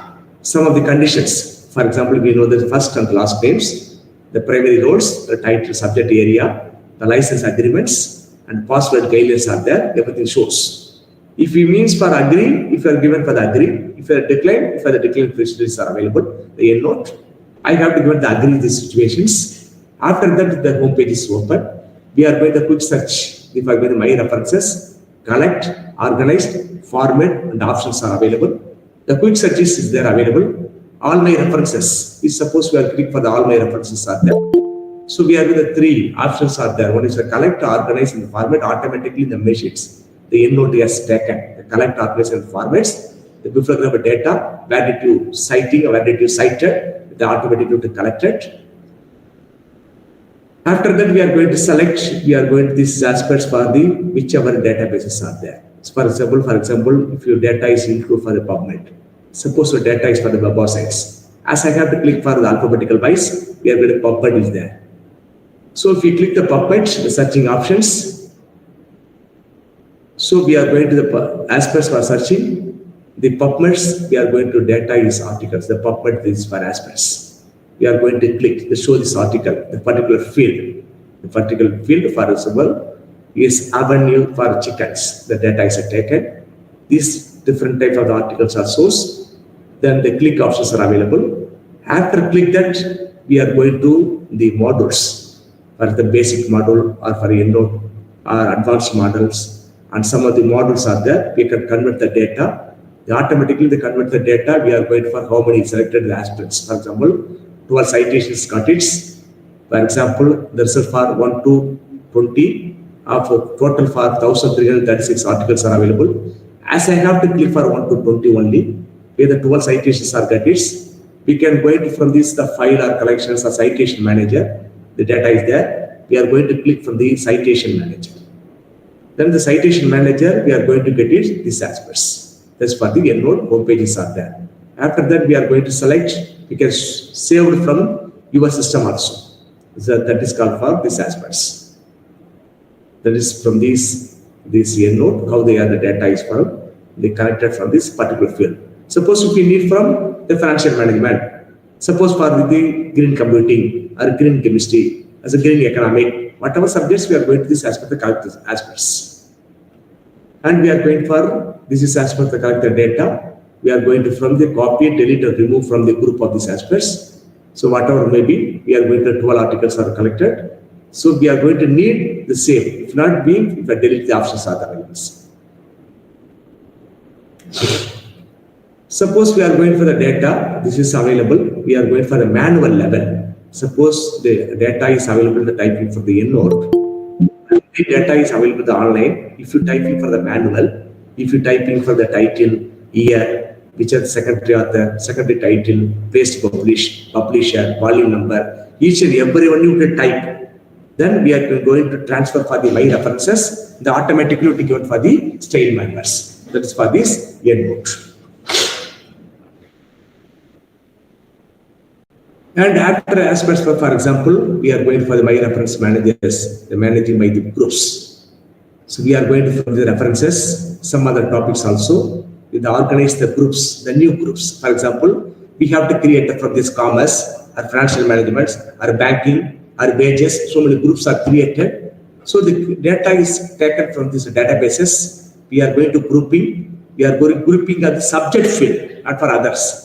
Some of the conditions, for example, we know the first and last names, the primary roles, the title, subject area, the license agreements, and password guidelines are there, everything shows. If it means for agree, if you are given for the agree, if you are declined, if the declined facilities are available, the EndNote, I have to give the agree these situations. After that, the home page is open. We are going to quick search. If I go to my references, collect, organized, format, and options are available. The quick searches is there available. All my references, if suppose we are click for the all my references are there. So we have the three options are there. One is the collect, organize, and format. Automatically the machines, the EndNote has taken the collect, organize, and formats. The bibliography data, where did you citing or where did you cited, the automatically to collect it. After that, we are going to select. We are going to these aspects for the whichever databases are there. So for example, if your data is included for the PubMed, suppose your data is for the Web of Science. As I have to click for the alphabetical wise, we are going to PubMed is there. So if we click the PubMed, the searching options. So we are going to the aspects for searching. The PubMeds, we are going to data is articles. The PubMed is for aspects. We are going to click to show this article, the particular field. The particular field, for example, is avenue for chickens. The data is taken. These different types of the articles are sourced. Then the click options are available. After click that, we are going to the modules. For the basic module or for EndNote or advanced models, and some of the models are there. We can convert the data automatically they convert the data. We are going for how many selected aspects. For example, 12 citations got it. For example, the result for 1 to 20 of total for 1336 articles are available. As I have to click for 1 to 20 only, where the 12 citations are got it, we can go into from this the file or collections or citation manager. The data is there. We are going to click from the citation manager. Then the citation manager, we are going to get it these aspects. That's for the EndNote home pages are there. After that, we are going to select. We can save it from your system also. So that is called for these aspects. That is from this EndNote, how they are the data is from, they connected from this particular field. Suppose if we need from the financial management, suppose for the green computing or green chemistry, as a green economic, whatever subjects we are going to this aspect, the collect these aspects. And we are going for this is as per the collected data. We are going to from the copy, delete, or remove from the group of these aspects. So whatever may be, we are going to 12 articles are collected. So we are going to need the same. If not being, if I delete the options are available. Suppose we are going for the data, this is available. We are going for the manual level. Suppose the data is available the typing for the EndNote. The data is available the online. If you type in for the manual, if you type in for the title, year, which are the secondary author, secondary title, place to publish, publisher, volume number, each and every one you can type. Then we are going to transfer for the my references. The automatically will be given for the style members. That is for this EndNote. And after aspects, for example, we are going for the my reference managers, the managing by the groups. So we are going to from the references, some other topics also. We organize the groups, the new groups. For example, we have to create from this commerce, or financial management, or banking, or wages. So many groups are created. So the data is taken from these databases. We are going to grouping. We are going grouping at the subject field, not for others.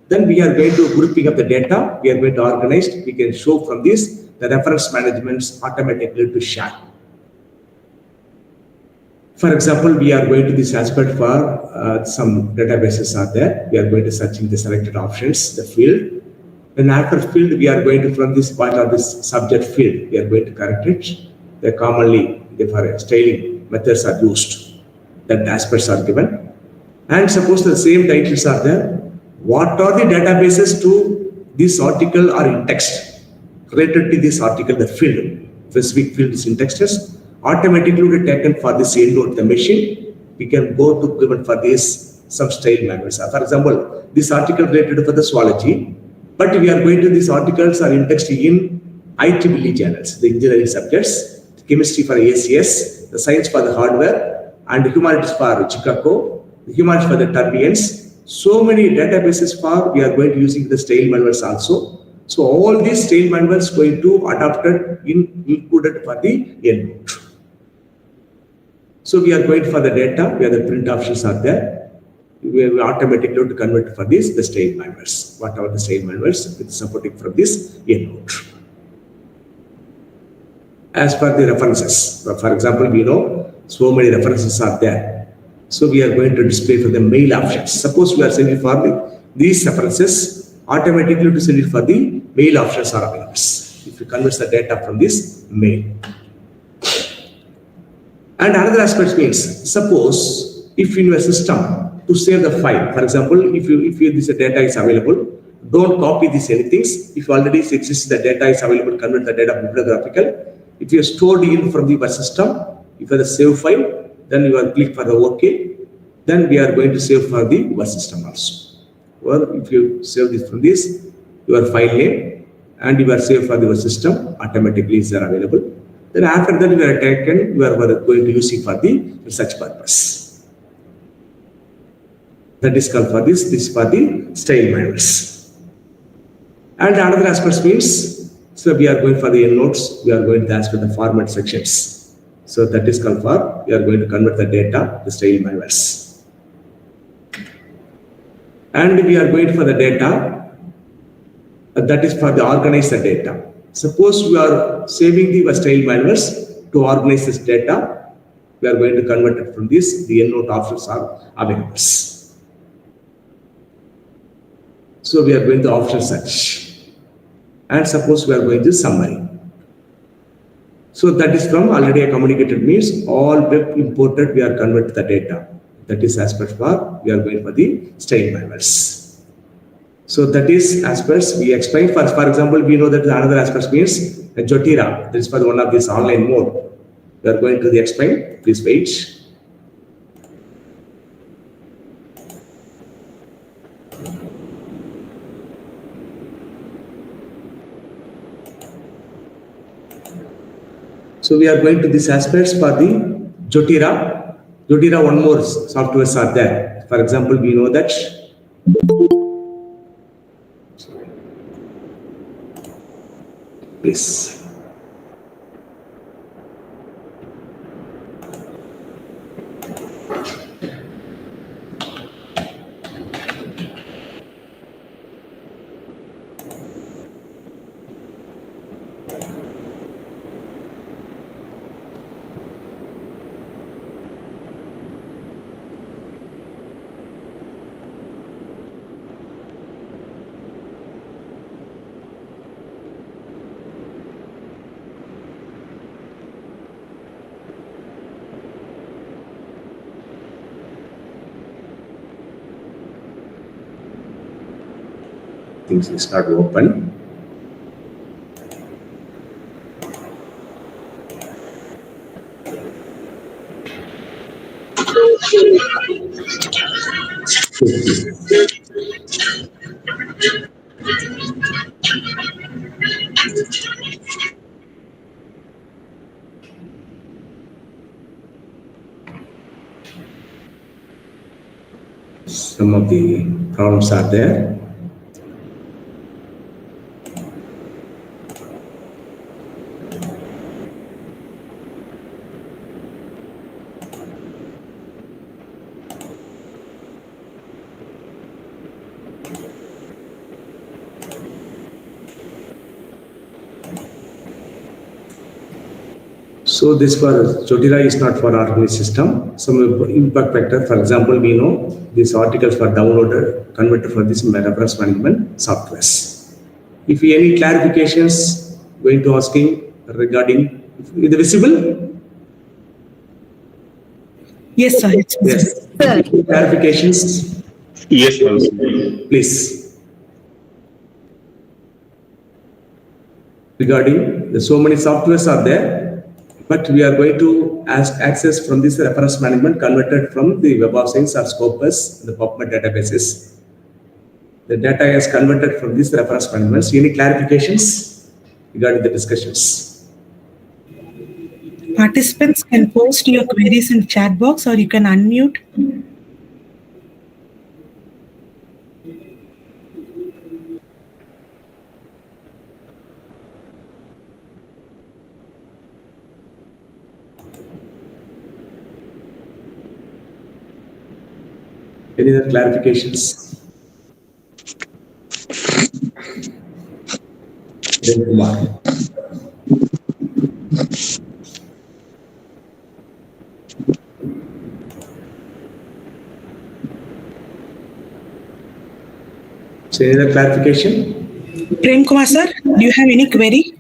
Then we are going to grouping of the data. We are going to organize. We can show from this the reference managements automatically to share. For example, we are going to this aspect for some databases are there. We are going to searching the selected options, the field. Then after field, we are going to from this part of this subject field. We are going to correct it. They commonly for styling methods are used. That aspects are given. And suppose the same titles are there. What are the databases to this article or in text related to this article, the field, specific field is in text is automatically will be taken for this EndNote the machine. We can go to given for this some style manuals. For example, this article related for the zoology, but we are going to these articles are indexed in IEEE journals, the engineering subjects, chemistry for ACS, the science for the hardware, and humanities for Chicago, the humanities for the turbulence. So many databases for we are going to using the style manuals also. So all these style manuals going to adopted included for the EndNote. So we are going for the data where the print options are there. We automatically to convert for this the style manuals. Whatever the style manuals with supporting from this EndNote. As per the references, for example, we know so many references are there. So we are going to display for the mail options. Suppose we are sending for these references, automatically to send it for the mail options are available. If you convert the data from this mail. And another aspect means, suppose if in your system to save the file, for example, if this data is available, don't copy this anything. If already exists the data is available, convert the data bibliographical. If you are stored in from the system, if you have the save file, then you will click for the OK. Then we are going to save for the system also. Or if you save this from this, your file name and you are saved for the system, automatically is there available. Then after that we are taken, we are going to use it for the research purpose. That is called for this for the style manuals. And another aspect means, so we are going for the EndNotes, we are going to ask for the format sections. So that is called for, we are going to convert the data to style manuals. And we are going for the data, that is for the organize the data. Suppose we are saving the style manuals to organize this data, we are going to convert it from this, the EndNote options are available. So we are going to optional search. And suppose we are going to summary. So that is from already I communicated means all web imported, we are convert the data. That is as per for, we are going for the style manuals. So that is aspects we explain. For example, we know that another aspect means Jotira. That is for one of this online mode. We are going to the explain. Please wait. So we are going to these aspects for the Jotira. Jotira, one more softwares are there. For example, we know that please. Things is not open. Some of the problems are there. So this for Jotira is not for organized system. Some impact factor, for example, we know these articles were downloaded, converted for this reference management softwares. If any clarifications going to asking regarding, is it visible? Yes, sir. It's Yes. Sir. Clarifications? Yes, ma'am. Please. Regarding so many softwares are there, but we are going to access from this reference management converted from the Web of Science or Scopus, the PubMed databases. The data is converted from this reference management. So any clarifications regarding the discussions? Participants can post your queries in chat box or you can unmute. Any other clarifications? Kumar. So any other clarification? Prem Kumar sir, do you have any query?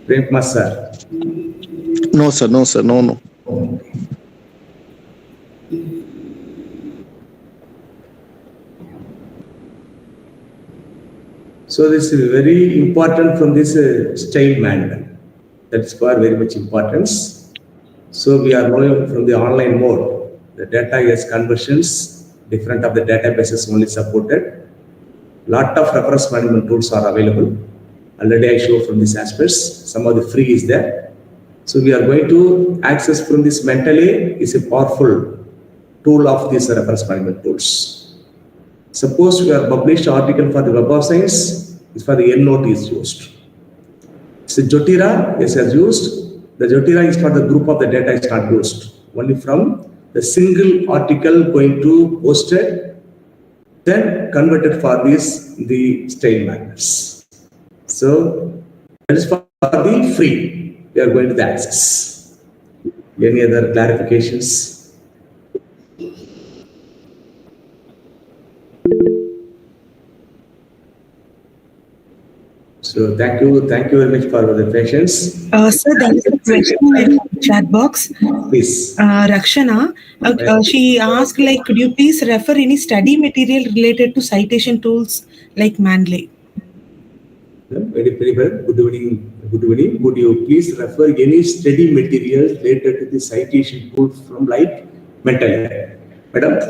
Prem Kumar sir. No, sir. No, sir. No. So this is very important from this style manual. That's for very much importance. So we are knowing from the online mode, the data is conversions, different of the databases only supported. Lot of reference management tools are available. Already I show from these aspects, some of the free is there. So we are going to access from this mentally is a powerful tool of these reference management tools. Suppose we are published article for the Web of Science, is for the EndNote is used. So Jotira is used. The Jotira is for the group of the data is not used. Only from the single article going to posted, then converted for the style manuals. So that is for the free. We are going to the access. Any other clarifications? So thank you very much for the patience. Sir, there is a question in the chat box. Please. Rakshana, she asked, like, could you please refer any study material related to citation tools like Manley? Very well. Good evening. Could you please refer any study material related to the citation tools from like Mental? Madam,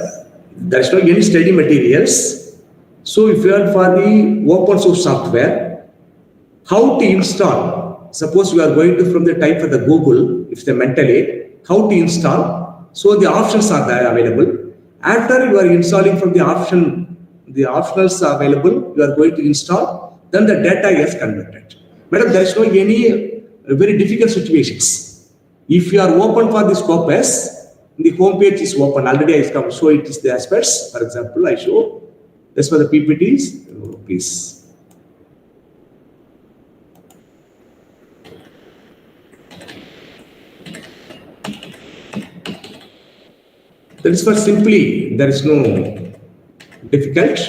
there is no any study materials. So if you are for the open source software, how to install? Suppose you are going to from the type for the Google, if the Mentally, how to install? So the options are there available. After you are installing from the optionals are available, you are going to install, then the data is converted. Madam, there is no any very difficult situations. If you are open for the Scopus, the home page is open. Already I come show it is the aspects. For example, I show this for the PPTs. Please. That is for simply, there is no difficult.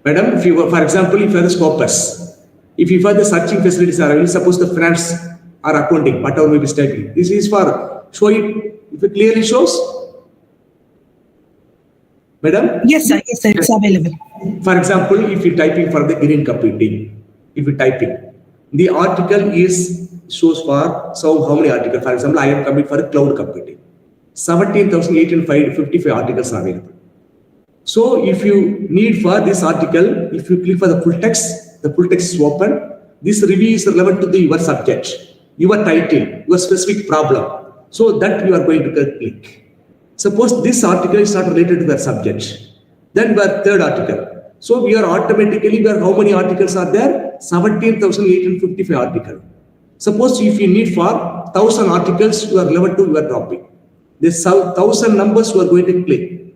Madam, if you were, for example, if you have the Scopus, if you have the searching facilities are available, suppose the finance or accounting, whatever may be studying, this is for show it, if it clearly shows. Madam? Yes, sir, it's available. For example, if you typing for the green computing, if you typing, the article is shows for, so how many articles? For example, I am coming for cloud computing. 17,855 articles are available. So if you need for this article, if you click for the full text is open. This review is relevant to your subject, your title, your specific problem. So that you are going to click. Suppose this article is not related to the subject. Then your third article. So we are automatically, how many articles are there? 17,855 articles. Suppose if you need for 1,000 articles, you are relevant to your topic. This 1,000 numbers you are going to click.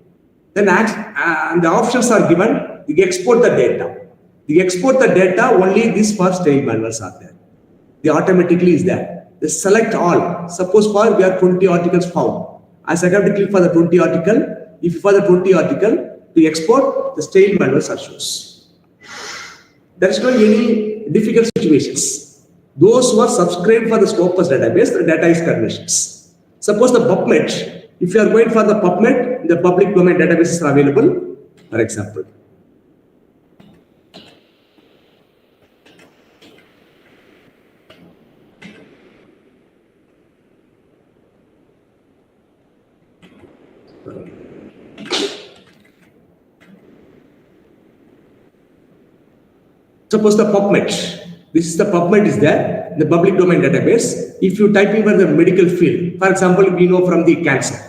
Then and the options are given. You export the data. You export the data, only this for style manuals are there. They automatically is there. They select all. Suppose for we are 20 articles found. As I have to click for the 20 article. If for the 20 article, to export, the style manuals are shows. There is no any difficult situations. Those who are subscribed for the Scopus database, the data is conversions. Suppose the PubMed, if you are going for the PubMed, the public domain databases are available, for example. Suppose the PubMed, this is the PubMed is there, the public domain database. If you type in for the medical field, for example, we know from the cancer,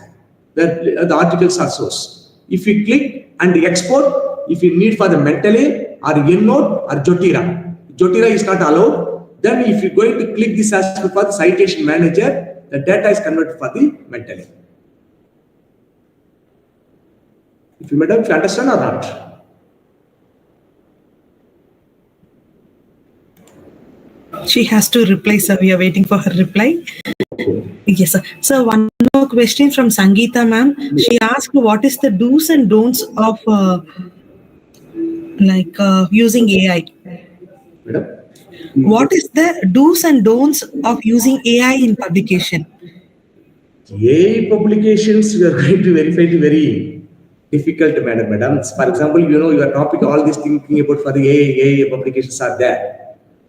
that the articles are source. If you click and export, if you need for the Mentally or EndNote or Jotira is not allowed. Then if you're going to click this as for the citation manager, the data is converted for the Mentally. If you understand or not? She has to reply, sir. We are waiting for her reply. Yes, sir. So one more question from Sangeeta ma'am. She asked, what is the do's and don'ts of using AI? Madam? What is the do's and don'ts of using AI in publication? AI publications, we are going to verify it very difficult, madam. For example, your topic, all this thinking about for the AI publications are there.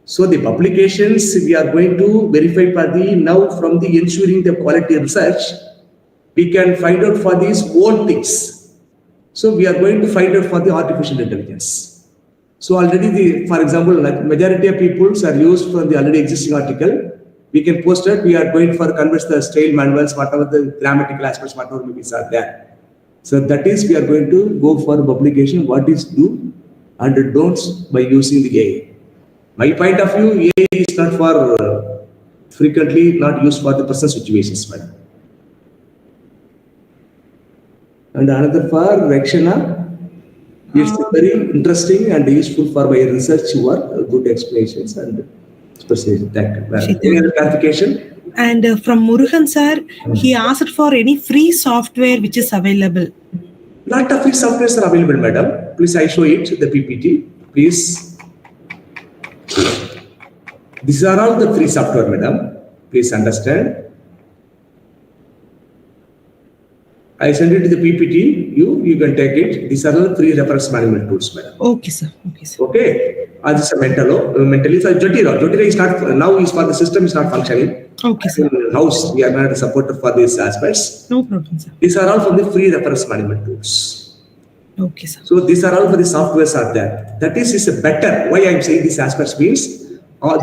So the publications we are going to verify for the now from the ensuring the quality research, we can find out for these old things. So we are going to find out for the artificial intelligence. So already for example, like majority of people are used for the already existing article. We can post it. We are going for convert the style manuals, whatever the grammatical aspects, whatever movies are there. So that is we are going to go for publication. What is do and don'ts by using the AI. My point of view, AI is not for frequently not used for the present situations, madam. And another for Rakshana, it's very interesting and useful for my research work. Good explanations and specific. Thank you. Any other clarification? And from Murugan sir, he asked for any free software which is available. Lot of free softwares are available, madam. Please, I show it the PPT. Please. These are all the free software, madam. Please understand. I send it to the PPT. You can take it. These are all free reference management tools, madam. Okay, sir. Okay, sir. Okay. This is a mentally. So Jotira. Jotira is not now. Is for the system is not functioning. Okay, sir. In house, we are not a supporter for these aspects. No problem, sir. These are all from the free reference management tools. Okay, sir. So these are all for the softwares are there. That is a better. Why I am saying these aspects means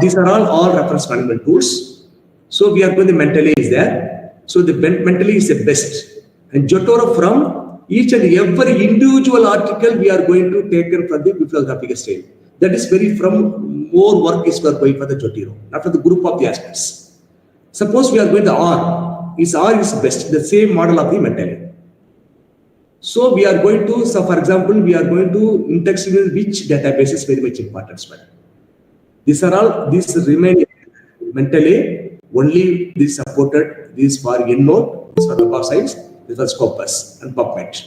these are all reference management tools. So we are going the mentally is there. So the mentally is the best. And Jotoro from each and every individual article we are going to take from the bibliographical style. That is very from more work is we are going for the Jotiro, not for the group of the aspects. Suppose we are going to R. R is best, the same model of the mentally. So we are going to, so for example, we are going to index in which database is very much important. These are all, these remain mentally, only this supported, this for EndNote, this for the Web Science, this for Scopus and PubMed.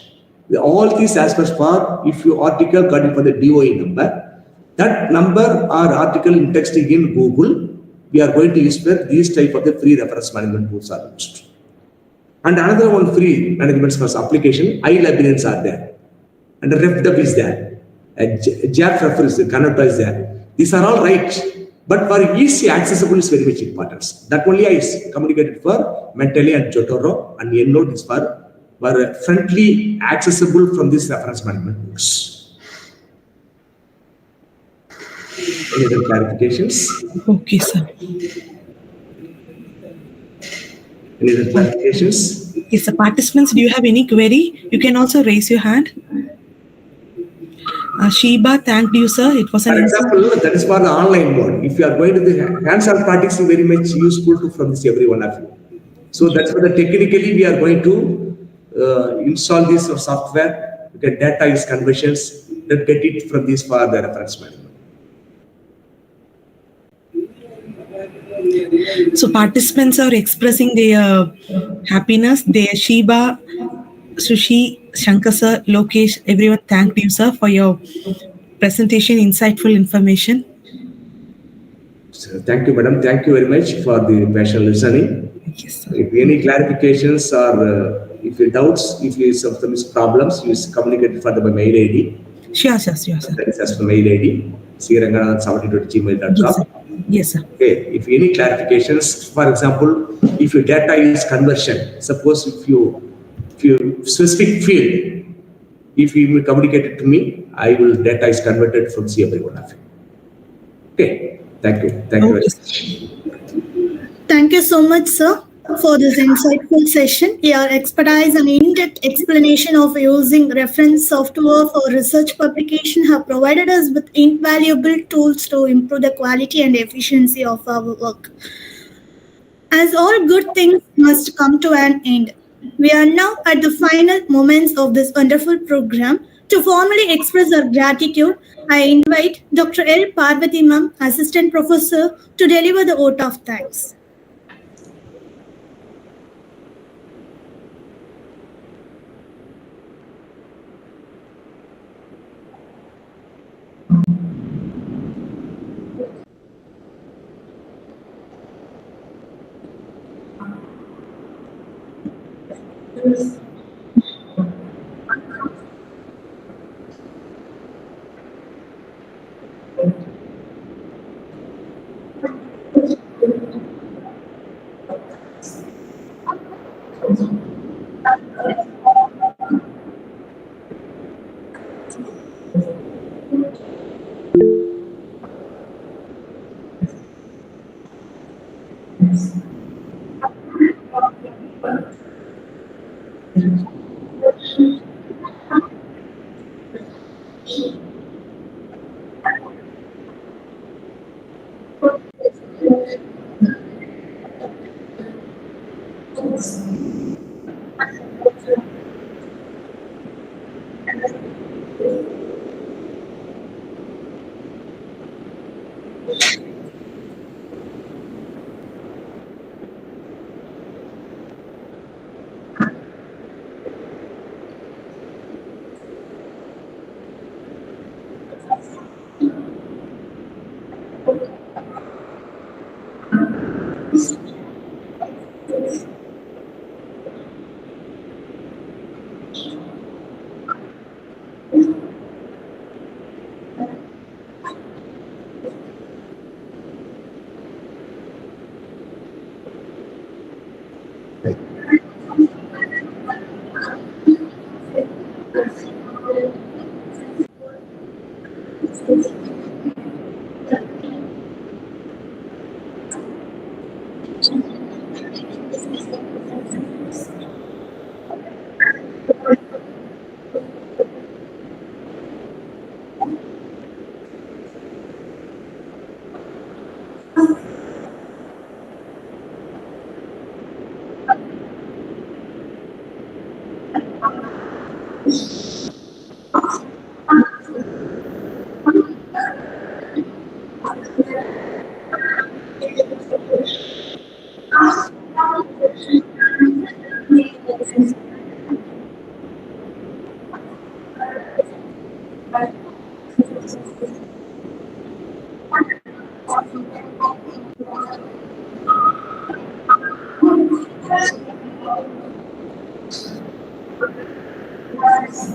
All these aspects for, if your article got it for the DOE number, that number or article indexed in Google, we are going to use for these type of the free reference management tools are used. And another one free management for application, iLibrarians are there. And the RefDub is there. JAF reference, Kannada is there. These are all right. But for easy accessible is very much important. That only I communicated for mentally and Jotoro, and EndNote is for friendly accessible from this reference management tools. Any other clarifications? Okay, sir. Any other clarifications? Yes, sir. Participants, do you have any query? You can also raise your hand. Sheba, thank you, sir. It was an For example, that is for the online mode. If you are going to the hands-on practice, is very much useful to from this every one of you. So that's for the technically we are going to install this software. Get data is conversions. Let's get it from this for the reference management. So participants are expressing their happiness. Their Sheba, Sushi, Shankar sir, Lokesh, everyone thanked you, sir, for your presentation, insightful information. So thank you, madam. Thank you very much for the passionate listening. Yes, sir. If any clarifications or if you doubts, if you have some problems, you communicate for the mail ID. Sure, sir. Sure, sir. That is as the mail ID, cranganath72@gmail.com. Yes, sir. Yes, sir. Okay. If any clarifications, for example, if your data is conversion, suppose if you specific field, if you will communicate it to me, I will data is converted from every one of you. Okay. Thank you. Thank you very much. Thank you so much, sir, for this insightful session. Your expertise and in-depth explanation of using reference software for research publication have provided us with invaluable tools to improve the quality and efficiency of our work. As all good things must come to an end, we are now at the final moments of this wonderful program. To formally express our gratitude, I invite Dr. L. Parvati Ma'am, Assistant Professor, to deliver the vote of thanks.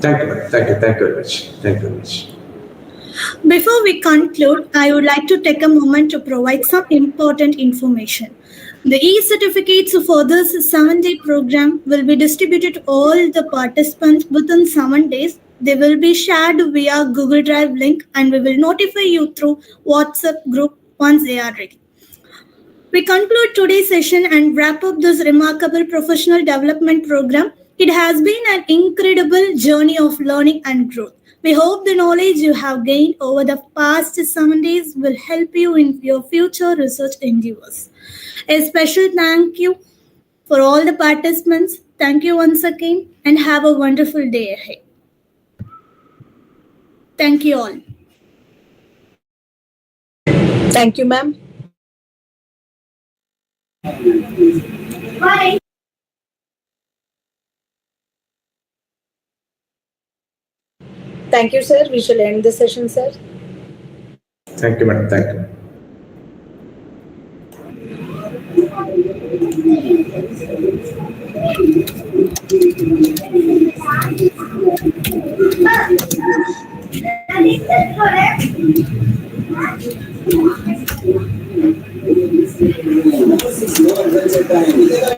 Thank you, madam. Thank you very much. Thank you very much. Before we conclude, I would like to take a moment to provide some important information. The e-certificates for this 7-day program will be distributed to all the participants within 7 days. They will be shared via Google Drive link and we will notify you through WhatsApp group once they are ready. We conclude today's session and wrap up this remarkable professional development program. It has been an incredible journey of learning and growth. We hope the knowledge you have gained over the past 7 days will help you in your future research endeavors. A special thank you for all the participants. Thank you once again and have a wonderful day ahead. Thank you all. Thank you, ma'am. Bye. Thank you, sir. We shall end the session, sir. Thank you, madam. Thank you.